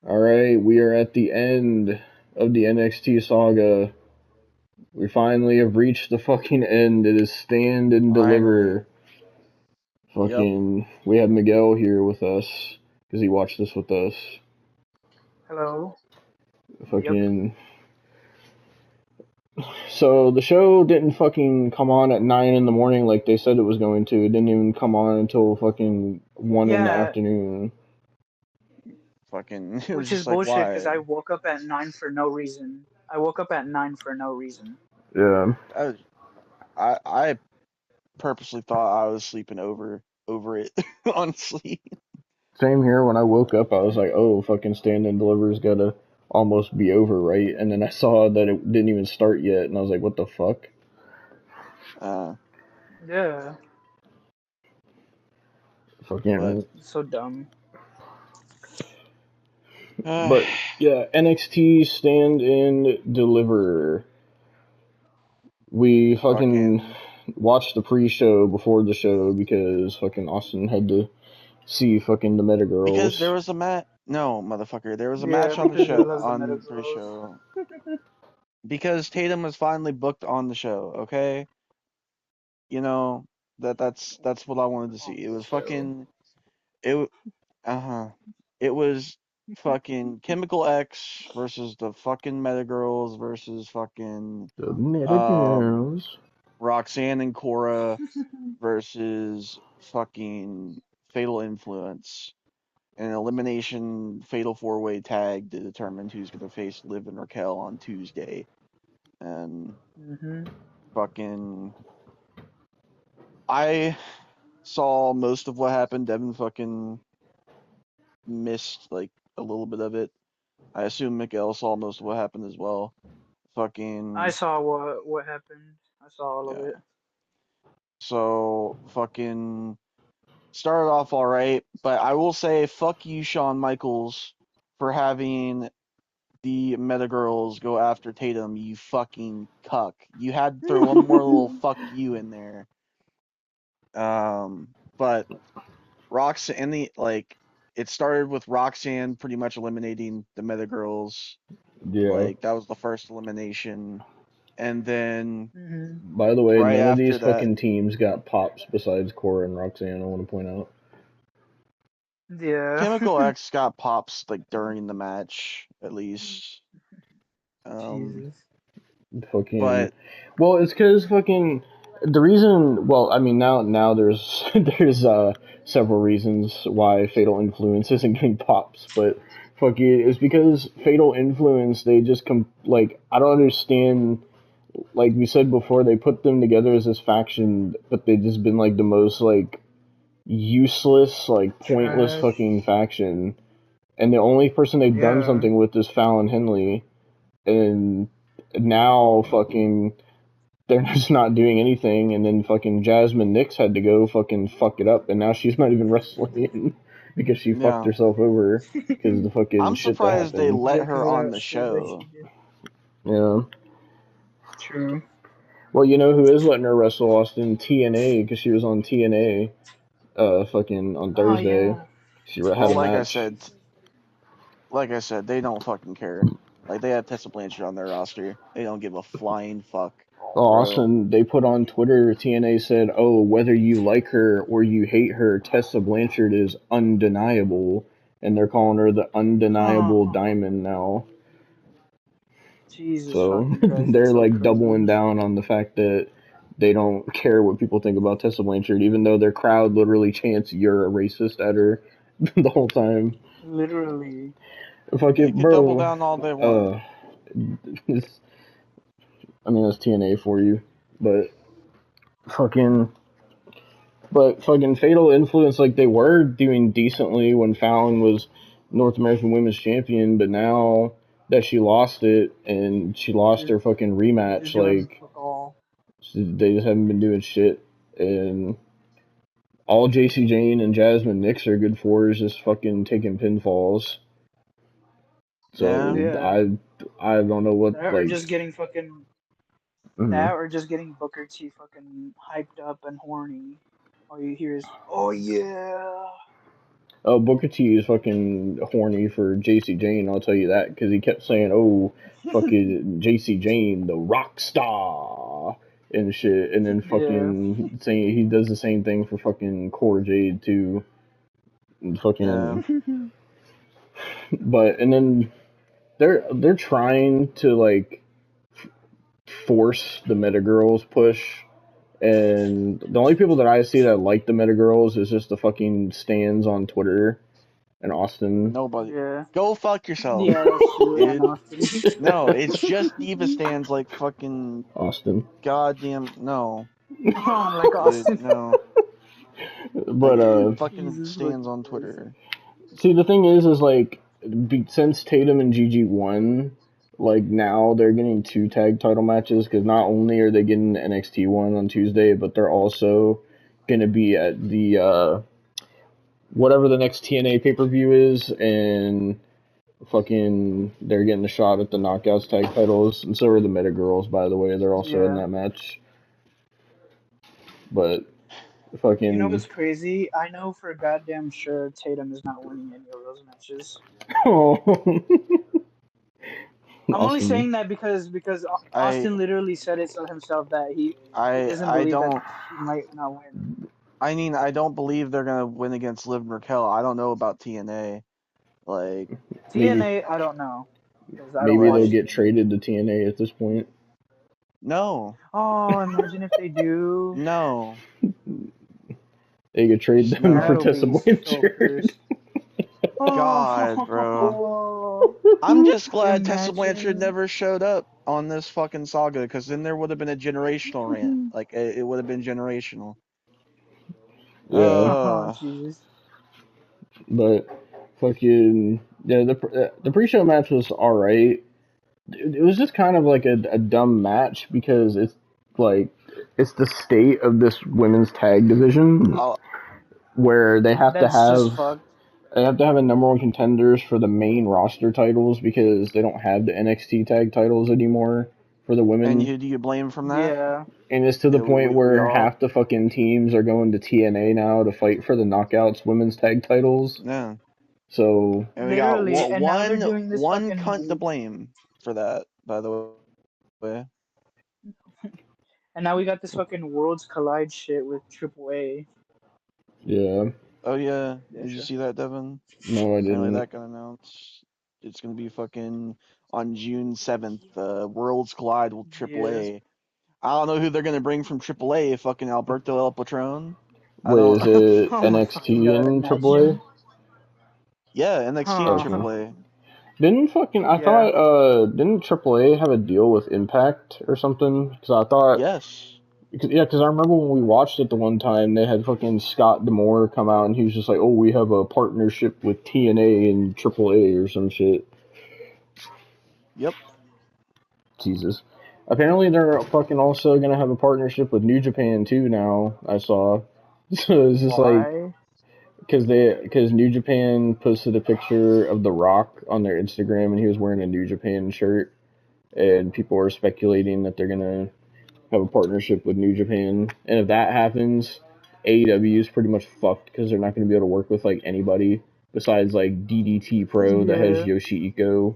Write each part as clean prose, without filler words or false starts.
All right, we are at the end of the NXT saga. We finally have reached the fucking end. It is stand and Finally. deliver. Fucking, we have Miguel here with us because he watched this with us. Hello. Fucking. So the show didn't fucking come on at 9 in the morning like they said it was going to. It didn't even come on until fucking 1 in the afternoon. Fucking, it was Which just is like, bullshit because why? I woke up at 9 for no reason. Yeah. I purposely thought I was sleeping over it, honestly. Same here. When I woke up, I was like, oh, fucking stand and deliver's gotta almost be over, right? And then I saw that it didn't even start yet, and I was like, what the fuck? Yeah. Fucking. So dumb. But yeah, NXT stand and deliver. We fucking watched the pre-show before the show because fucking Austin had to see fucking the Meta Girls. Because there was a match. No, motherfucker. There was a match on the show, on the pre-show. Because Tatum was finally booked on the show, okay? You know, that's what I wanted to see. It was fucking... It was fucking Chemical X versus the fucking Meta Girls versus fucking The Meta Girls. Roxanne and Cora versus fucking Fatal Influence. An elimination fatal four-way tag to determine who's gonna face Liv and Raquel on Tuesday. And fucking I saw most of what happened. Devon fucking missed like a little bit of it. I assume Miguel saw most of what happened as well. Fucking I saw what happened. I saw all of it. So fucking started off all right, but I will say fuck you, Shawn Michaels, for having the Meta Girls go after Tatum. You fucking cuck. You had to throw one more little fuck you in there. But Roxanne, it started with Roxanne pretty much eliminating the Meta Girls. Yeah. Like that was the first elimination, and then by the way, right none of these after that, fucking teams got pops besides Cora and Roxanne. I want to point out. Yeah. Chemical X got pops like during the match, at least. Jesus. Fucking. But well, it's because fucking the reason. Well, I mean now there's several reasons why Fatal Influence isn't getting pops, but fucking it's because Fatal Influence they just like I don't understand. Like we said before, they put them together as this faction, but they've just been like the most like useless, like pointless fucking faction. And the only person they've done something with is Fallon Henley, and now fucking they're just not doing anything. And then fucking Jasmine Nix had to go fucking fuck it up, and now she's not even wrestling because she fucked herself over because the fucking. I'm shit surprised that they happened. let her on the show. Yeah. True. Well, you know who is letting her wrestle, Austin? TNA, because she was on TNA, fucking on Thursday. She had a match. Like I said, they don't fucking care. Like they have Tessa Blanchard on their roster. They don't give a flying fuck. Oh, Austin, they put on Twitter, TNA said, oh, whether you like her or you hate her, Tessa Blanchard is undeniable. And they're calling her the undeniable diamond now. Jesus so Christ, they're like doubling down on the fact that they don't care what people think about Tessa Blanchard, even though their crowd literally chants "You're a racist" at her the whole time. Literally. Fucking bro. Double down all they want. I mean, that's TNA for you, but fucking Fatal Influence, like they were doing decently when Fallon was North American Women's Champion, but now that she lost it and she lost her fucking rematch, like they just haven't been doing shit. And all JC Jane and Jasmine Nix are good for is just fucking taking pinfalls. So I don't know what that like. Or just getting fucking that, or just getting Booker T fucking hyped up and horny. All you hear is, "Oh yeah." Booker T is fucking horny for JC Jane. I'll tell you that because he kept saying, "Oh, fucking JC Jane, the rock star." And shit, and then Yeah. fucking saying he does the same thing for fucking Cora Jade too. And fucking, but and then they're trying to like force the Meta Girls push, and the only people that I see that like the Meta Girls is just the fucking stands on Twitter and Austin. Nobody. Yeah. Go fuck yourself. Yeah, that's true. It- And Austin. No, it's just diva stands like fucking Austin. goddamn no. Oh, like Austin. No. But Like, fucking Jesus, stands on Christ. Twitter. see, the thing is like since Tatum and Gigi won, like now they're getting 2 tag title matches because not only are they getting the NXT one on Tuesday, but they're also gonna be at the whatever the next TNA pay per view is, and fucking they're getting a shot at the Knockouts tag titles, and so are the Meta Girls. By the way, they're also in that match. But fucking, You know what's crazy? I know for goddamn sure Tatum is not winning any of those matches. oh. I'm only saying that because Austin literally said it himself that he doesn't believe that he might not win. I mean, I don't believe they're gonna win against Liv Raquel. I don't know about TNA. Like TNA, I don't know. Maybe they'll get traded to TNA at this point. No. Oh, imagine if they do. No. They could trade them for Tessa Blanchard. God, bro. I'm just glad Tessa Blanchard never showed up on this fucking saga, because then there would have been a generational rant. Like, it would have been generational. Yeah. Oh, Jesus. But fucking yeah, the pre-show match was alright. It was just kind of like a dumb match because it's like it's the state of this women's tag division where they have to have a number one contenders for the main roster titles because they don't have the NXT tag titles anymore for the women. And who do you blame from that? Yeah. And it's to the point where half the fucking teams are going to TNA now to fight for the Knockouts women's tag titles. Yeah. So and we got one cunt to blame for that, by the way. And now we got this fucking Worlds Collide shit with AAA. Yeah. Oh yeah. Did you see that, Devon? No, I didn't. Apparently that got announced. It's gonna be fucking on June 7th. Worlds Collide with AAA. Yeah. I don't know who they're gonna bring from AAA. Fucking Alberto El Patron. Wait, is it NXT and AAA? Yeah, NXT and AAA. Didn't fucking thought didn't AAA have a deal with Impact or something? Because I thought because I remember when we watched it the one time, they had fucking Scott D'Amore come out and he was just like, "Oh, we have a partnership with TNA and AAA or some shit." Yep. Jesus. Apparently, they're fucking also gonna have a partnership with New Japan too now. I saw. So it's just like because New Japan posted a picture of The Rock on their Instagram and he was wearing a New Japan shirt, and people are speculating that they're gonna have a partnership with New Japan, and if that happens, AEW is pretty much fucked because they're not gonna be able to work with like anybody besides like DDT Pro that has Yoshihiko.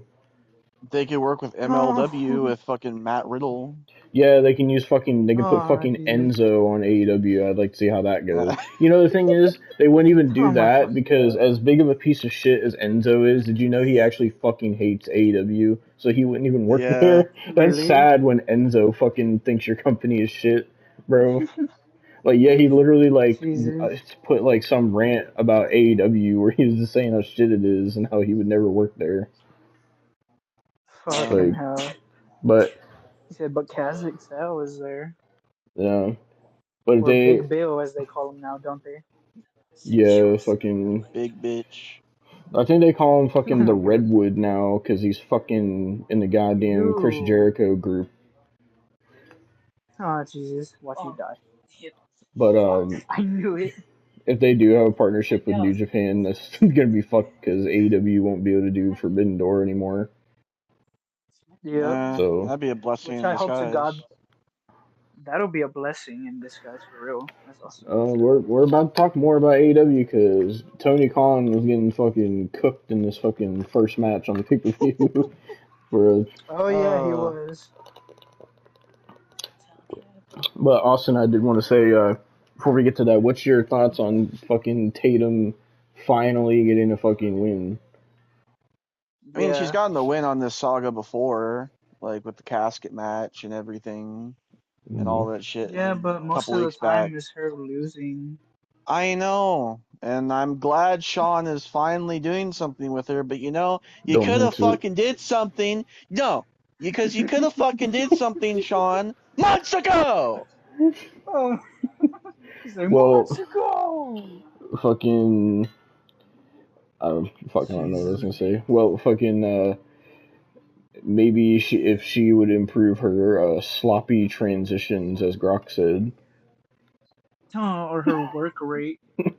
They could work with MLW with fucking Matt Riddle. Yeah, they can put fucking Enzo on AEW. I'd like to see how that goes. You know, the thing is, they wouldn't even do that because as big of a piece of shit as Enzo is, did you know he actually fucking hates AEW? So he wouldn't even work there. That's sad when Enzo fucking thinks your company is shit, bro. Like, yeah, he literally put like some rant about AEW where he was just saying how shit it is and how he would never work there. Fucking hell. But he said, but Kazakhstan was there. Yeah, but or Big Bill, as they call him now, don't they? Yeah, fucking big bitch. I think they call him fucking the Redwood now because he's fucking in the goddamn Chris Jericho group. Oh Jesus! Watch you die. But I knew it. If they do have a partnership with New Japan, that's gonna be fucked because AEW won't be able to do Forbidden Door anymore. Yeah. So that'd be a blessing in I hope disguise. to God. that'll be a blessing in disguise for real. That's awesome. We're about to talk more about AEW because Tony Khan was getting fucking cooked in this fucking first match on the pay per view. Oh yeah, he was. But Austin, I did want to say before we get to that, what's your thoughts on fucking Tatum finally getting a fucking win? I mean, she's gotten the win on this saga before, like with the casket match and everything, and all that shit. Yeah, but most of the time is her losing. I know, and I'm glad Sean is finally doing something with her, but you could have fucking did something. No, because you could have fucking did something, Sean, months ago! Oh, months ago! Fucking... I don't know what I was gonna say. Well, fucking, maybe if she would improve her sloppy transitions, as Grok said. Or her work rate. He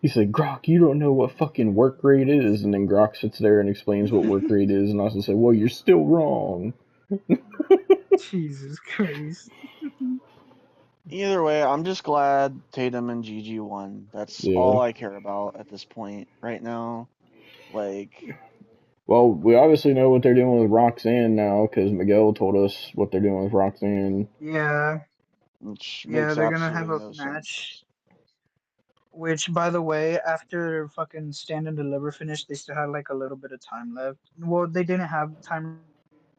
said, Grok, you don't know what fucking work rate is. And then Grok sits there and explains what work rate is, and also said, well, you're still wrong. Jesus Christ. Either way, I'm just glad Tatum and Gigi won. That's all I care about at this point right now. Well, we obviously know what they're doing with Roxanne now, because Miguel told us what they're doing with Roxanne. Yeah. They're gonna have a match. Which, by the way, after fucking Stand and Deliver finished, they still had like a little bit of time left. Well, they didn't have time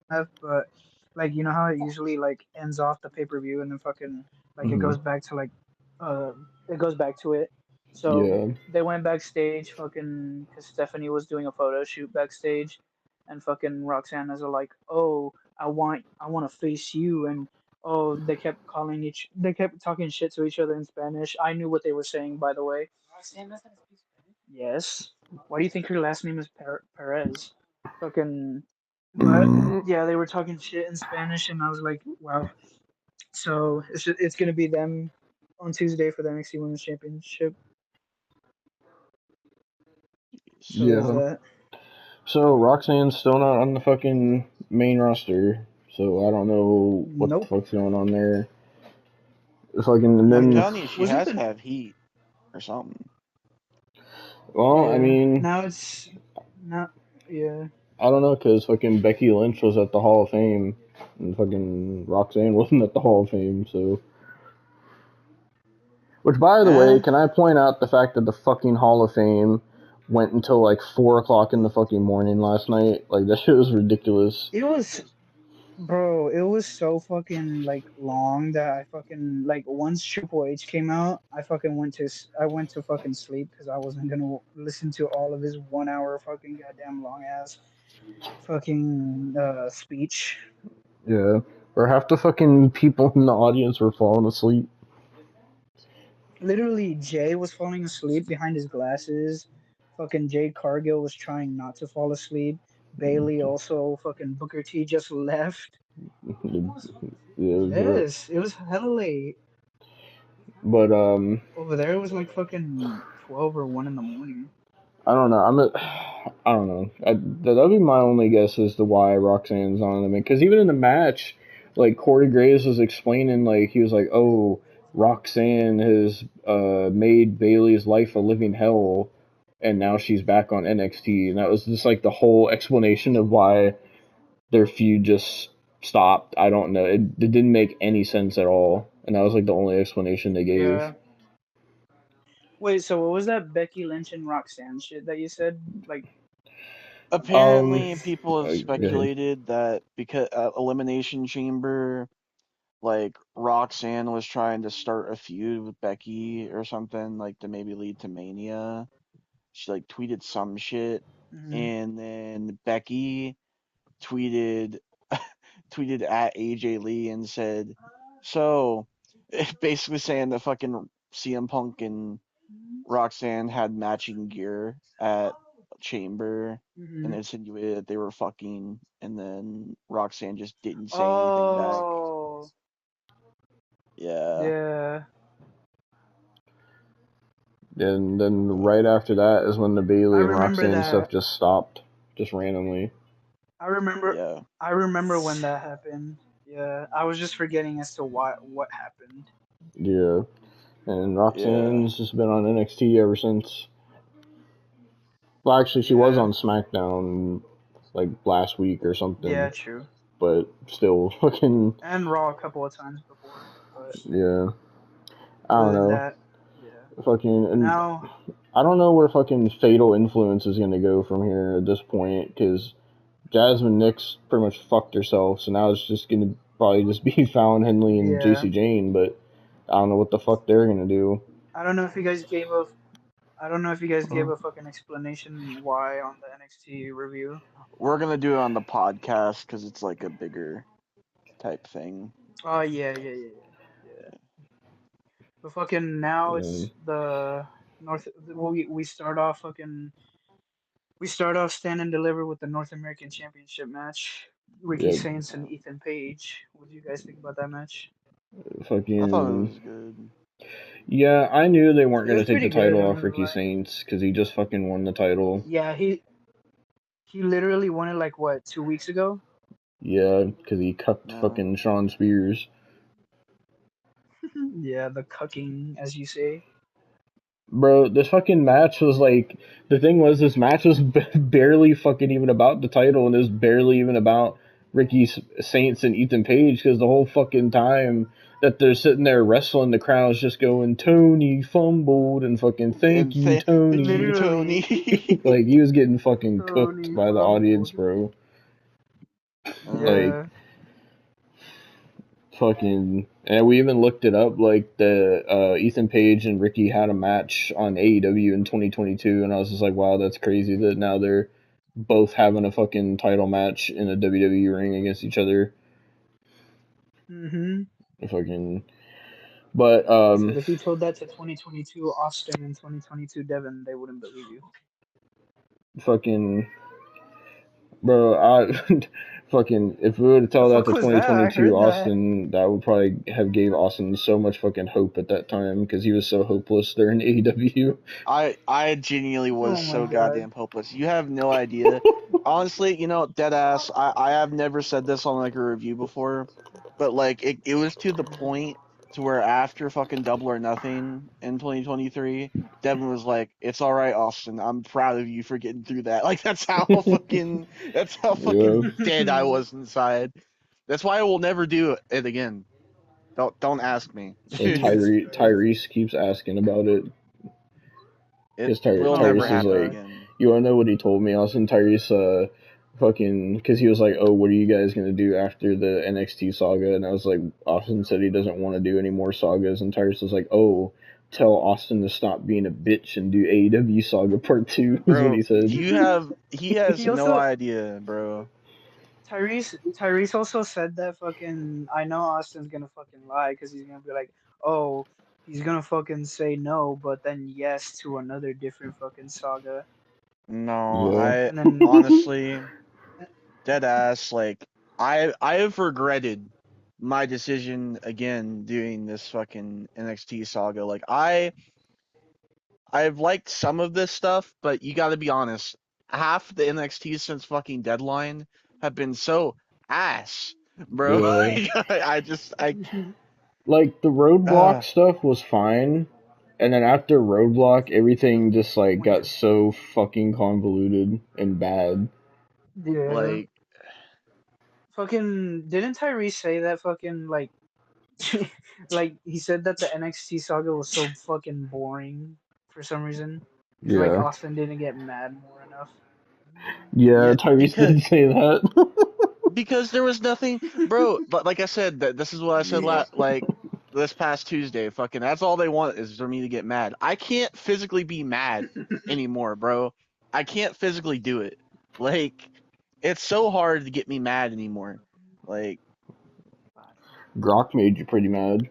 left, but like you know how it usually like ends off the pay-per-view and then fucking like it goes back to like it goes back to it. So they went backstage, fucking, because Stephanie was doing a photo shoot backstage, and fucking Roxanne is like, oh, I want to face you, and oh, they kept talking shit to each other in Spanish. I knew what they were saying, by the way. Roxanne doesn't speak Spanish. Yes. Why do you think her last name is Perez? Fucking. But yeah, they were talking shit in Spanish, and I was like, wow. So it's gonna be them on Tuesday for the NXT Women's Championship. So there's that. So Roxanne's still not on the fucking main roster, so I don't know what the fuck's going on there. Fucking, and then, I'm telling you, she has to have heat or something. Well, yeah. I mean, now it's not. Yeah. I don't know, because fucking Becky Lynch was at the Hall of Fame, and fucking Roxanne wasn't at the Hall of Fame, so. Which, by the way, can I point out the fact that the fucking Hall of Fame went until like 4 o'clock in the fucking morning last night? Like, that shit was ridiculous. It was. Bro, it was so fucking like long that I fucking like once Triple H came out, I went to fucking sleep because I wasn't gonna listen to all of his 1 hour fucking goddamn long ass fucking speech. Yeah, or half the fucking people in the audience were falling asleep. Literally, Jay was falling asleep behind his glasses. Fucking Jade Cargill was trying not to fall asleep. Bailey also, fucking Booker T just left. Yes, it was hella late. But over there it was like fucking 12 or 1 in the morning. I don't know. I don't know. That'd be my only guess as to why Roxanne's on them. Because even in the match, like Corey Graves was explaining, like he was like, "Oh, Roxanne has made Bailey's life a living hell, and now she's back on NXT." And that was just like the whole explanation of why their feud just stopped. I don't know. It didn't make any sense at all, and that was like the only explanation they gave. Yeah. Wait, so what was that Becky Lynch and Roxanne shit that you said? Like, apparently, people have speculated that because Elimination Chamber, like Roxanne was trying to start a feud with Becky or something, like to maybe lead to Mania. She like tweeted some shit, and then Becky tweeted at AJ Lee and said, so basically saying that fucking CM Punk and Roxanne had matching gear at Chamber and insinuated that they were fucking, and then Roxanne just didn't say anything back. Yeah. And then right after that is when the Bailey and Roxanne stuff just stopped, just randomly. I remember when that happened. Yeah, I was just forgetting as to what happened. Yeah, and Yeah. Roxanne's just been on NXT ever since. Well, actually, she was Yeah, on SmackDown like last week or yeah, something, true. but still, fucking And Raw a couple of times before, but yeah. I other don't than know, that, yeah. fucking, and Now, I don't know where fucking Fatal Influence is gonna go from here at this point because Jasmine Nix pretty much fucked herself, so now it's just gonna probably just be Fallon Henley and yeah, JC Jane, but I don't know what the fuck they're gonna do. I don't know if you guys gave a I don't know if you guys gave Uh, a fucking explanation why on the NXT review. We're gonna do it on the podcast because it's like a bigger type thing. Oh yeah. But fucking now yeah, it's the North. We start off Stand and Deliver with the North American Championship match. Ricky yeah, Saints and Ethan Page. What do you guys think about that match? I thought it fucking was good. yeah. I knew they weren't It gonna was take the pretty good. title I'm off not gonna Ricky lie. Saints because he just fucking won the title. Yeah, he literally won it like what 2 weeks ago. Yeah, because he cucked No. fucking Sean Spears. Yeah, the cucking, as you say. Bro, this fucking match was like the thing was this match was barely fucking even about the title, and it was barely even about Ricky Saints and Ethan Page because the whole fucking time that they're sitting there wrestling, the crowd's just going Tony fumbled and fucking thank And you thank Tony. you, Literally, Tony. Like he was getting fucking cooked Tony by the audience, fumbled. bro. uh, Like Yeah. fucking, and we even looked it up. Like the Ethan Page and Ricky had a match on AEW in 2022, and I was just like, wow, that's crazy that now they're both having a fucking title match in a WWE ring against each other. Mhm. Fucking, but He said if you told that to 2022 Austin and 2022 Devon, they wouldn't believe you. fucking, bro, I fucking if we would have The told that fuck to was that? I 2022 heard that. Austin, that would probably have gave Austin so much fucking hope at that time because he was so hopeless there in AEW. I genuinely was Oh my so god. goddamn hopeless. You have no idea. Honestly, dead ass. I have never said this on like a review before, but like it was to the point to where after fucking Double or Nothing in 2023, Devin was like, "It's all right, Austin. I'm proud of you for getting through that." Like that's how Yeah. fucking dead I was inside. That's why I will never do it again. Don't ask me. And Jesus Christ. Tyrese keeps asking about it It because will Oh never Tyrese my is happen like, god. again. you wanna know what he told me? Austin Tyrese, fucking, because he was like, oh, what are you guys gonna do after the NXT saga? And I was like, Austin said he doesn't want to do any more sagas, and Tyrese was like, oh, tell Austin to stop being a bitch and do AEW Saga Part Two is what Bro, he said. he has He no also idea, bro. Tyrese also said that fucking I know Austin's gonna fucking lie because he's gonna be like, oh, he's gonna fucking say no, but then yes to another different fucking saga, No, Yeah. I and then honestly, dead ass, like I have regretted my decision again doing this fucking NXT saga. Like I've liked some of this stuff, but you got to be honest, half the NXT since fucking Deadline have been so ass, bro. Yeah. I Like the roadblock uh stuff was fine, and then after roadblock, everything just like got so fucking convoluted and bad. yeah, like fucking didn't Tyrese say that fucking like like he said that the NXT saga was so fucking boring for some reason because like Yeah. Austin didn't get mad more enough. Yeah, yeah, Tyrese did say that. because there was nothing, bro. But like I said, this is what I said Yeah. like this past Tuesday. Fucking, that's all they want is for me to get mad. I can't physically be mad anymore, bro. I can't physically do it. Like, it's so hard to get me mad anymore. Like, Brock made you pretty mad.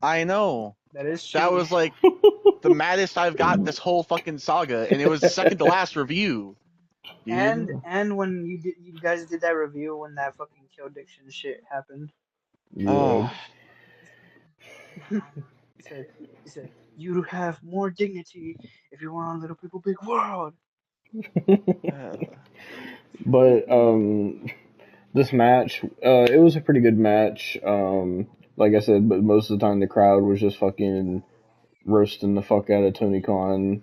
I know That is that true. was like the maddest I've got this whole fucking saga, and it was second to last review, dude. And when you guys did that review when that fucking kill diction shit happened, Yeah. Oh, he said he said you have more dignity if you want a little people big world. But this match, it was a pretty good match. Like I said, but most of the time the crowd was just fucking roasting the fuck out of Tony Khan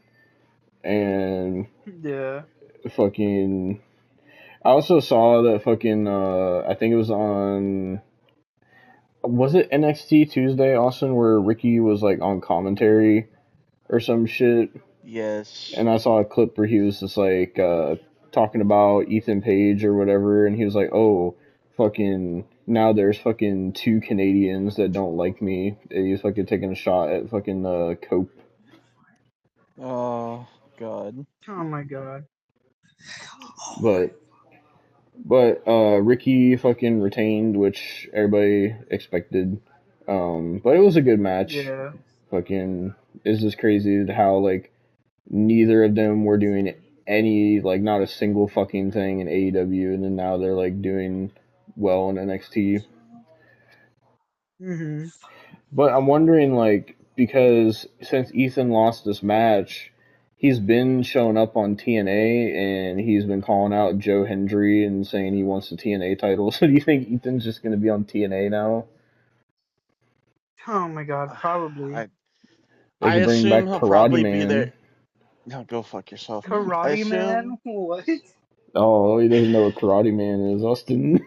and Yeah. fucking. I also saw that fucking. I think it was on. Was it NXT Tuesday, Austin, where Ricky was like on commentary or some shit? Yes. And I saw a clip where he was just like talking about Ethan Page or whatever, and he was like, "Oh, fucking now there's fucking 2 Canadians that don't like me." And he's fucking taking a shot at fucking Cope. Oh God. Oh my god. But Ricky fucking retained, which everybody expected. But it was a good match. Yeah. Fucking it's just crazy how like neither of them were doing any like not a single fucking thing in AEW, and then now they're like doing well in NXT. Mhm. But I'm wondering like because since Ethan lost this match, he's been showing up on TNA and he's been calling out Joe Hendry and saying he wants the TNA title. So do you think Ethan's just gonna be on TNA now? Oh my god. Probably. I They I could bring assume back he'll Karate probably be there. Man. No, go fuck yourself. I Karate assume Man. What? Oh, he doesn't know what Karate Man is, Austin.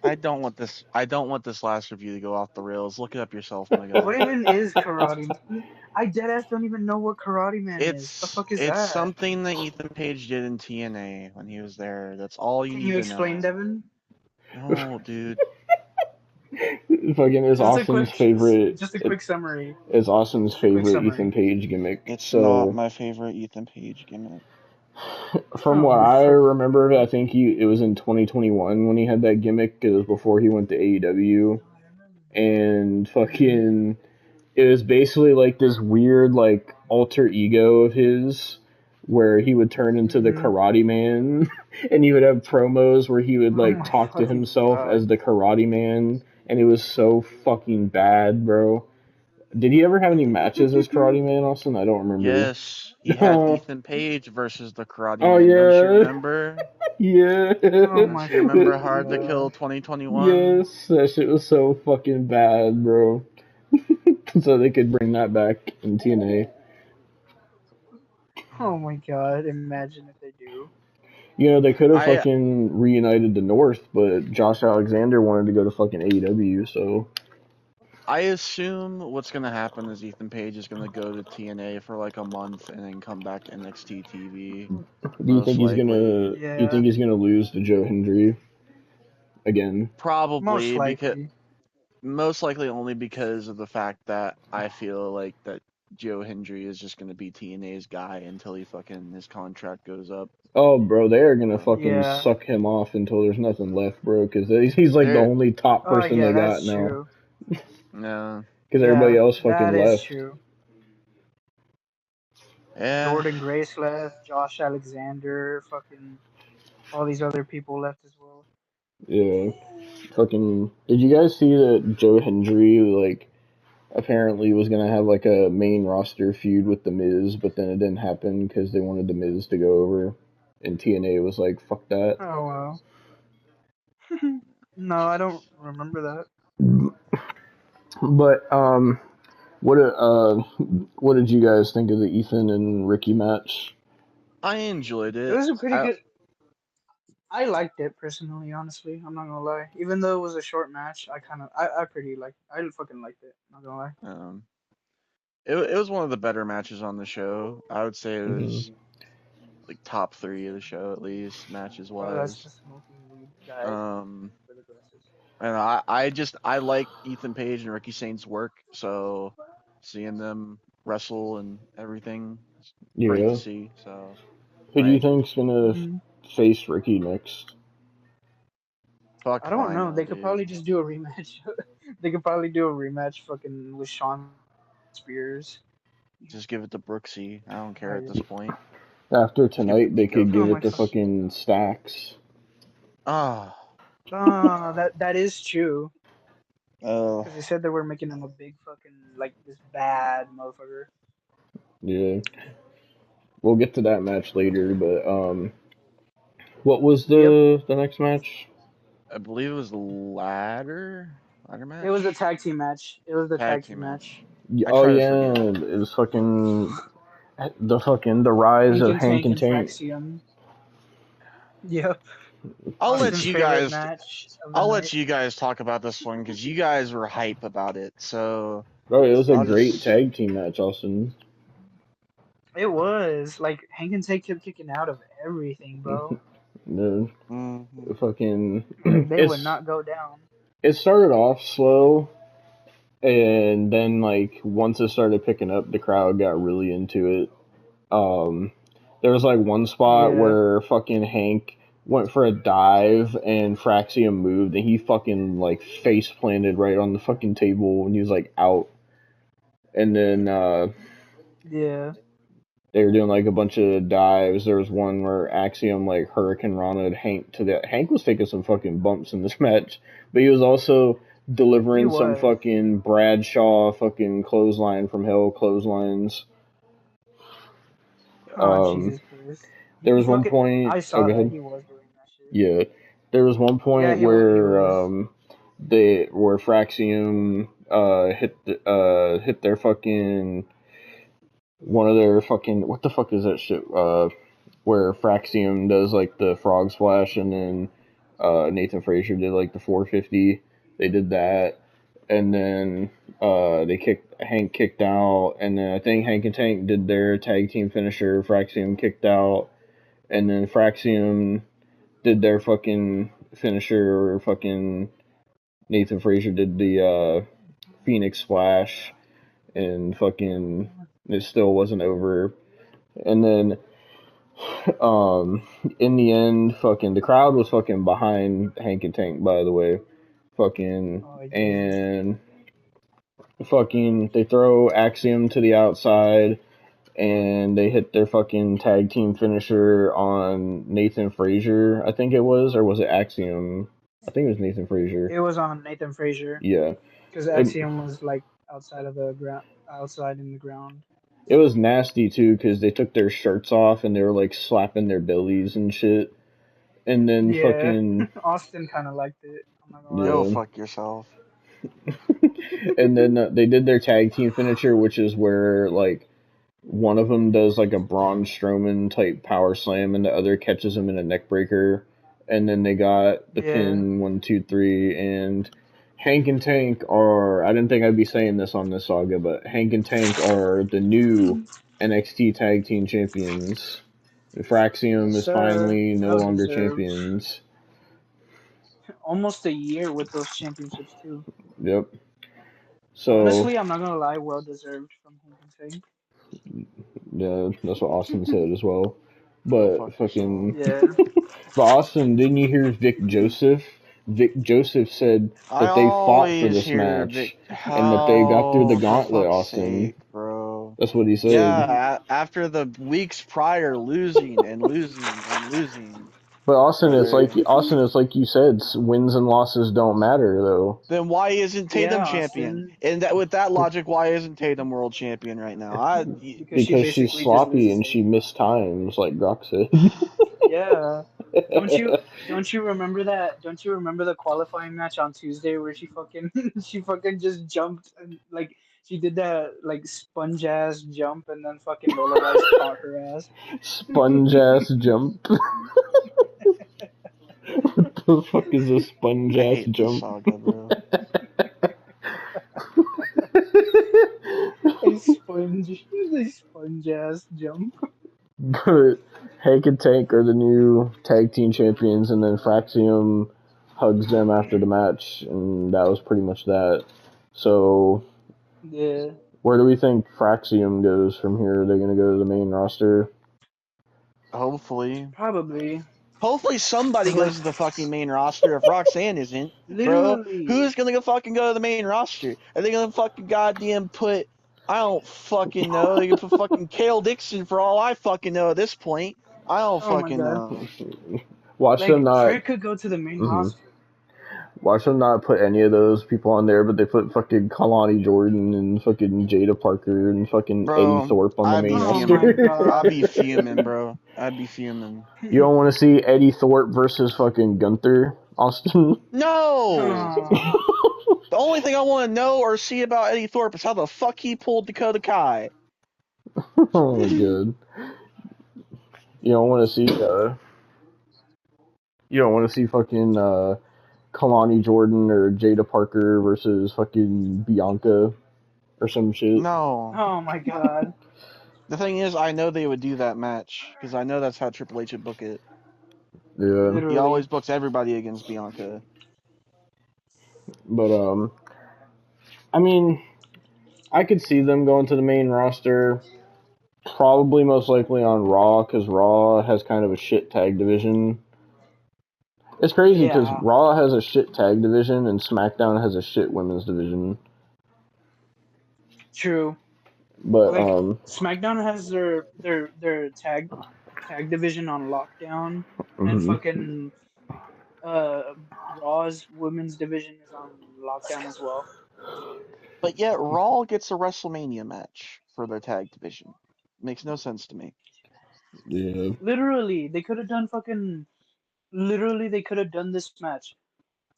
I don't want this. I don't want this last review to go off the rails. Look it up yourself, What Miguel. even is Karate Man? I deadass don't even know what Karate Man is. What the fuck is It's that? something that Ethan Page did in TNA when he was there. That's all you Can need you to explain, know. Devon? No, dude. Fucking is Just a Austin's quick, favorite. just a quick summary. Is Austin's Just a quick favorite Ethan summary. Page gimmick. It's not So my favorite Ethan Page gimmick. from what Oh, I for remember, I think it was in 2021 when he had that gimmick. It was before he went to AEW, and Mhm. fucking it was basically like this weird like alter ego of his where he would turn into the Mhm. Karate Man, and he would have promos where he would Oh like my talk to fucking himself god. as the Karate Man, and it was so fucking bad, bro. Did he ever have any matches as Karate Man, Austin? I don't remember. Yes, he had Ethan Page versus the Karate Oh Man. Don't you yeah, remember? yeah. Oh Don't my you remember fucking Hard to Kill god. 2021? Yes, that shit was so fucking bad, bro. So they could bring that back in TNA. Oh my god. Imagine if they do. You know, they could have I fucking reunited the North, but Josh Alexander wanted to go to fucking AEW, so. I assume what's gonna happen is Ethan Page is gonna go to TNA for like a month and then come back to NXT TV, Do you think most he's likely. gonna? You Yeah. think he's gonna lose to Joe Hendry again? Most Probably because likely. most likely only because of the fact that I feel like that Joe Hendry is just gonna be TNA's guy until he fucking his contract goes up. Oh, bro, they are gonna So fucking Yeah. suck him off until there's nothing left, bro. Because he's like the they're only top Oh person yeah, they got that's now. true. no, Because everybody Yeah, else fucking that is left. true. yeah. Jordan Grace left, Josh Alexander, fucking all these other people left as well. Yeah. Fucking. Did you guys see that Joe Hendry like apparently was gonna have like a main roster feud with the Miz, but then it didn't happen because they wanted the Miz to go over, and TNA was like, "Fuck that." Oh wow. No, I don't remember that. But what did you guys think of the Ethan and Ricky match? I enjoyed It it. was a pretty good. I liked it personally, honestly. I'm not gonna lie. Even though it was a short match, I pretty like. I fucking liked it. Not gonna lie. Um, it was one of the better matches on the show. I would say it Hmm. was like top three of the show at least matches Oh, that's wise. the smoking weed guy. Um, With the glasses. and I like Ethan Page and Ricky Saint's work, so seeing them wrestle and everything is great to Yeah. see. So Who do you like, think's gonna Hmm. face Ricky next? fuck I if don't I know. know, They could probably dude. just do a rematch. They could probably do a rematch, fucking with Sean Spears. Just give it to Brooksy. I don't care Oh at yeah. this point. After Just give it to tonight, they Miko. could Oh give my it to fuck. fucking Stacks. Ah, Ah, that is true. oh, Because they said they were making him a big fucking like this bad motherfucker. Yeah, we'll get to that match later. But what was Yep. the next match? I believe it was the ladder match. It was the tag team match. It was the Tag tag team team match. I Oh try to yeah, forget. it was the rise Hank of and Hank Tank and and Tank. Fraxium. Yep. I'll let Austin's you favorite guys. match of the I'll night. let you guys talk about this one because you guys were hype about it. So Bro, it was a I'll great just. tag team match, Austin. It was like Hank and Tank kept kicking out of everything, bro. The Mm-hmm. fucking Like they would not go down. it started off slow, and then like once it started picking up, the crowd got really into it. Um, there was like one spot Yeah. where fucking Hank went for a dive and Fraxium moved and he fucking like face planted right on the fucking table and he was like out. And then Yeah. they were doing like a bunch of dives. There was one where Axiom like Hurricane Rana Hank to the Hank was taking some fucking bumps in this match, but he was also He delivering some was. fucking Bradshaw fucking clothesline from hell clotheslines. Oh Jesus Christ. There He was one fucking. point. I Oh, saw go that ahead. he was doing that shit. Yeah, there was one Yeah, point he was. He where was. Fraxium hit their fucking one of their fucking what the fuck is that shit where Fraxium does like the frog splash and then Nathan Frazier did like the 450. They did that, and then Hank kicked out, and then I think Hank and Tank did their tag team finisher. Fraxium kicked out, and then Fraxium did their fucking finisher. Or fucking Nathan Frazier did the Phoenix Splash, and fucking it still wasn't over. And then in the end, fucking the crowd was fucking behind Hank and Tank, by the way. Fucking Oh yeah. and fucking they throw Axiom to the outside and they hit their fucking tag team finisher on Nathan Frazier, I think it was, or was it Axiom? I think it was Nathan Frazier. It was on Nathan Frazier Yeah. because It, Axiom was like outside of the ground, outside in the ground. it was nasty too because they took their shirts off and they were like slapping their bellies and shit. And then Yeah. fucking Austin kind of liked it. I'm not gonna lie. Go yeah. fuck yourself. And then they did their tag team finisher, which is where like one of them does like a Braun Strowman type power slam, and the other catches him in a neck breaker. And then they got the Yeah. pin 1, 2, 3, and Hank and Tank are. I didn't think I'd be saying this on this saga, but Hank and Tank are the new NXT Tag Team Champions. Fraxium Yes, is sir. finally no Well longer deserved. champions. Almost a year with those championships too. Yep. So Honestly, I'm not gonna lie. Well deserved from Hank and Tank. yeah, that's what Austin said as well. Go But fuck yourself. fucking, Yeah. but Austin, didn't you hear Vic Joseph? Vic Joseph said I that they fought for always this hear Vic. match and that they got through the How for gauntlet. fuck's Austin, sake, bro. that's what he said. Yeah, after the weeks prior losing and losing and losing. But Brother. Austin, it's like you said, wins and losses don't matter though. Then why isn't Yeah, Tatum champion? Austin. And that with that logic, why isn't Tatum world champion right now? Because she Because she's basically just sloppy loses and she it. missed times, like Brock said. Yeah. Don't you remember that? Don't you remember the qualifying match on Tuesday where she fucking she fucking just jumped and like she did that like sponge ass jump and then fucking Lola Rice caught her ass. Sponge ass jump. What the fuck is a sponge I ass hate this jump? saga, bro. A sponge ass jump. But Hank and Tank are the new tag team champions, and then Fraxium hugs them after the match, and that was pretty much that. So, Yeah, where do we think Fraxium goes from here? Are they going to go to the main roster? Hopefully. probably. Hopefully somebody Cause like goes to the fucking main roster if Roxanne isn't, bro. literally, Who's gonna go fucking go to the main roster? Are they gonna fucking goddamn put, I don't fucking know. They can put fucking Kale Dixon for all I fucking know at this point. I don't oh my fucking god, know. Watch them like not. Fred could go to the main Mhm. roster. Watch them not put any of those people on there, but they put fucking Kalani Jordan and fucking Jada Parker and fucking Eddie Bro, Thorpe on the I'd main be Oh my fuming. roster. I'd god. be fuming, bro. I'd be fuming. You don't want to see Eddie Thorpe versus fucking Gunther Austin. No! Aw. The only thing I want to know or see about Eddie Thorpe is how the fuck he pulled Dakota Kai. Oh my god. You don't want to see. You don't want to see fucking Kalani Jordan or Jada Parker versus fucking Bianca or some shit. No. Oh my god. The thing is, I know they would do that match because I know that's how Triple H would book it. Yeah, He Literally. always books everybody against Bianca. but I mean, I could see them going to the main roster. Probably most likely on Raw because Raw has kind of a shit tag division. It's crazy because Yeah. Raw has a shit tag division and SmackDown has a shit women's division. True. But Like SmackDown has their tag division on lockdown, and mhm. fucking uh Raw's women's division is on lockdown as well. But yet, Raw gets a WrestleMania match for their tag division. Makes no sense to me. Yeah, Literally, they could have done fucking. Literally, they could have done this match: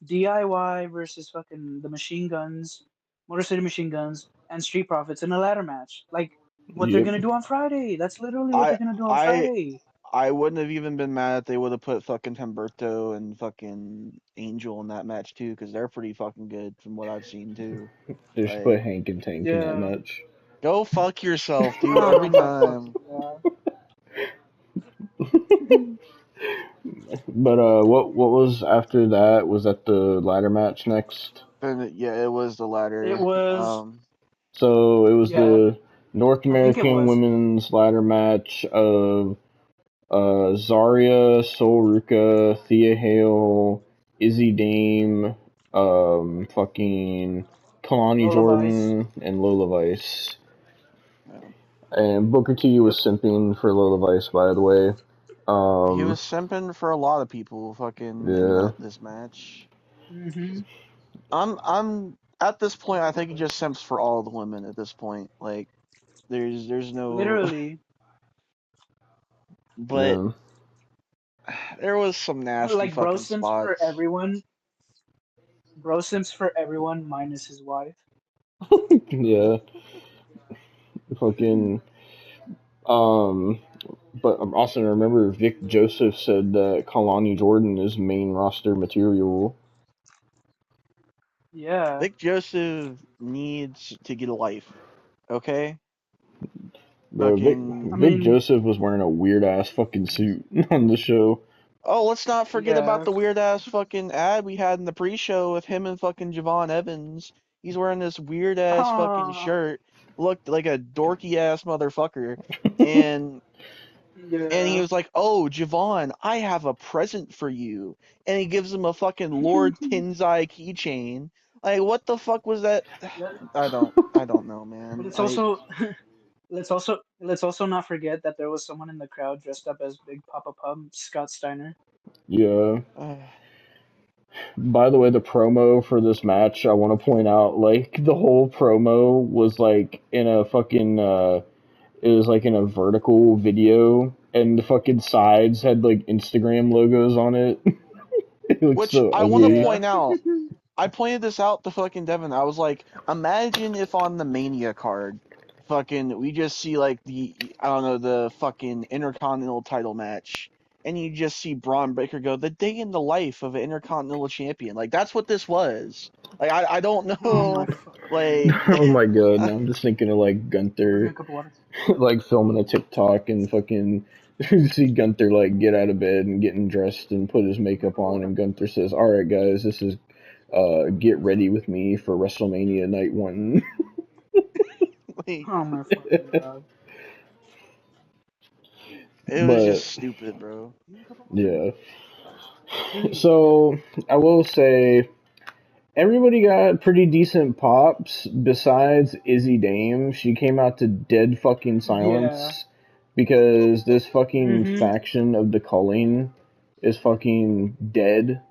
DIY versus fucking the Machine Guns, Motor City Machine Guns, and Street Profits in a ladder match. Like what they're yep, gonna do on Friday. That's literally what I they're gonna do on I Friday. I wouldn't have even been mad if they would have put fucking Humberto and fucking Angel in that match too, because they're pretty fucking good from what I've seen too. they should put Like, Hank and Tank in that Yeah. match. go fuck yourself, dude, Oh every my time. fucking god. But what was after that? Was that the ladder match next? And yeah, it was the It latter. was. So it was Yeah, the North I think it American was. Women's Ladder match of Zarya, Sol Ruka, Thea Hale, Izzy Dame, fucking Kalani Lola Vice. Jordan, and Lola Vice. Yeah. And Booker T was simping for Lola Vice, by the way. He was simping for a lot of people fucking in Yeah, this match. Hmm. I'm at this point I think he just simps for all the women at this point. Like there's no Literally, but yeah, there was some nasty like bro fucking Sims for spots. everyone. Bro Sims for everyone minus his wife. yeah. Fucking um. But I'm also remember Vic Joseph said that Kalani Jordan is main roster material. Yeah. Vic Joseph needs to get a life. Okay? Bro, I Fucking Vic mean, Joseph was wearing a weird ass fucking suit on the show. oh, let's not forget about yeah. the weird ass fucking ad we had in the pre-show with him and fucking Javon Evans. He's wearing this weird ass fucking Ah, shirt, looked like a dorky ass motherfucker, and he yeah. was like, "Oh, Javon, I have a present for you," and he gives him a fucking Lord Tenzai keychain. Like, what the fuck was that? Let- I don't know, but man. it's Like, also let's also not forget that there was someone in the crowd dressed up as Big Papa Pump, Scott Steiner. Yeah. uh, By the way, the promo for this match, I want to point out, like, the whole promo was, like, in a fucking, it was, like, in a vertical video, and the fucking sides had, like, Instagram logos on it. It looks which so I want to ugly. Yeah. point out. I pointed this out to fucking Devon. I was like, imagine if on the Mania card, fucking, we just see like I don't know, the fucking Intercontinental title match, and you just see Braun Breaker go, the day in the life of an Intercontinental champion. Like, that's what this was. Like, I don't Oh my know, fucking god. like, Oh my god, now I'm just thinking of, like, Bring me Gunther, a cup of water. like, filming a TikTok and fucking see Gunther, like, get out of bed and getting dressed and put his makeup Cup of on, water. and Gunther says, alright, guys, this is get ready with me for WrestleMania Night 1. like, Oh my fucking god. it was But, just stupid, bro. Give me a cup of water. yeah. So, I will say, everybody got pretty decent pops besides Izzy Dame. She came out to dead fucking Yeah. silence because this fucking Mm-hmm. faction of the Culling is fucking dead.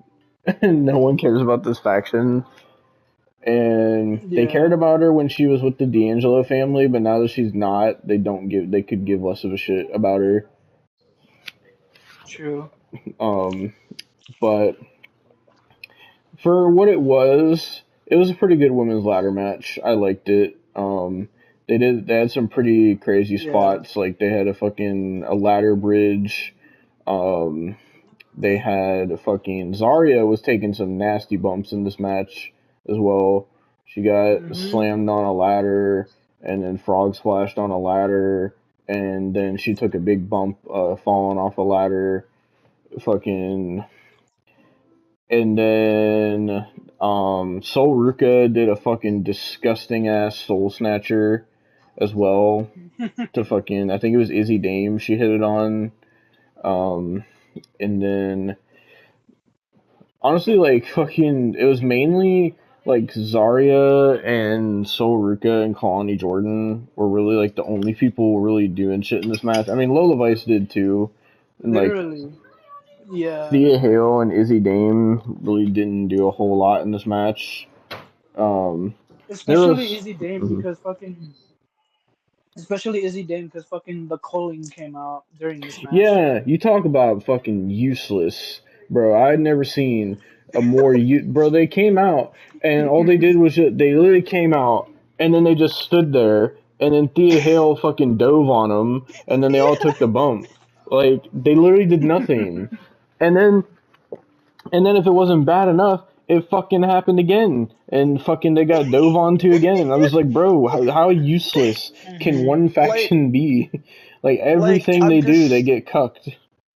And no one cares about this faction. And they cared Yeah. about her when she was with the D'Angelo family, but now that she's not, they could give less of a shit about her. True. Um, but For what it was a pretty good women's ladder match. I liked it. They had some pretty crazy Yeah. spots. Like they had a ladder bridge. Um, they had fucking Zarya was taking some nasty bumps in this match as well. She got Mhm. slammed on a ladder and then frog splashed on a ladder and then she took a big bump falling off a ladder. Fucking and then Soul Ruka did a fucking disgusting ass soul snatcher as well to fucking I think it was Izzy Dame she hit it on. Um, and then honestly like fucking it was mainly like Zarya and Soul Ruka and Kalani Jordan were really like the only people really doing shit in this match. I mean Lola Vice did too. And like Literally. Yeah. Thea Hale and Izzy Dame really didn't do a whole lot in this match. Um, there Especially was, Izzy Dame mhm. because fucking. Especially Izzy Dame because fucking the calling came out during this match. Yeah, you talk about fucking useless, bro. I'd never seen a more bro. They came out and all they did was they literally came out and then they just stood there and then Thea Hale fucking dove on them and then they all took the bump. Like they literally did nothing. And then if it wasn't bad enough, it fucking happened again. And fucking they got dove onto again. And I was like, bro, how useless can Hmm. one Like, faction be? Like, like everything I'm they do, they just get cucked.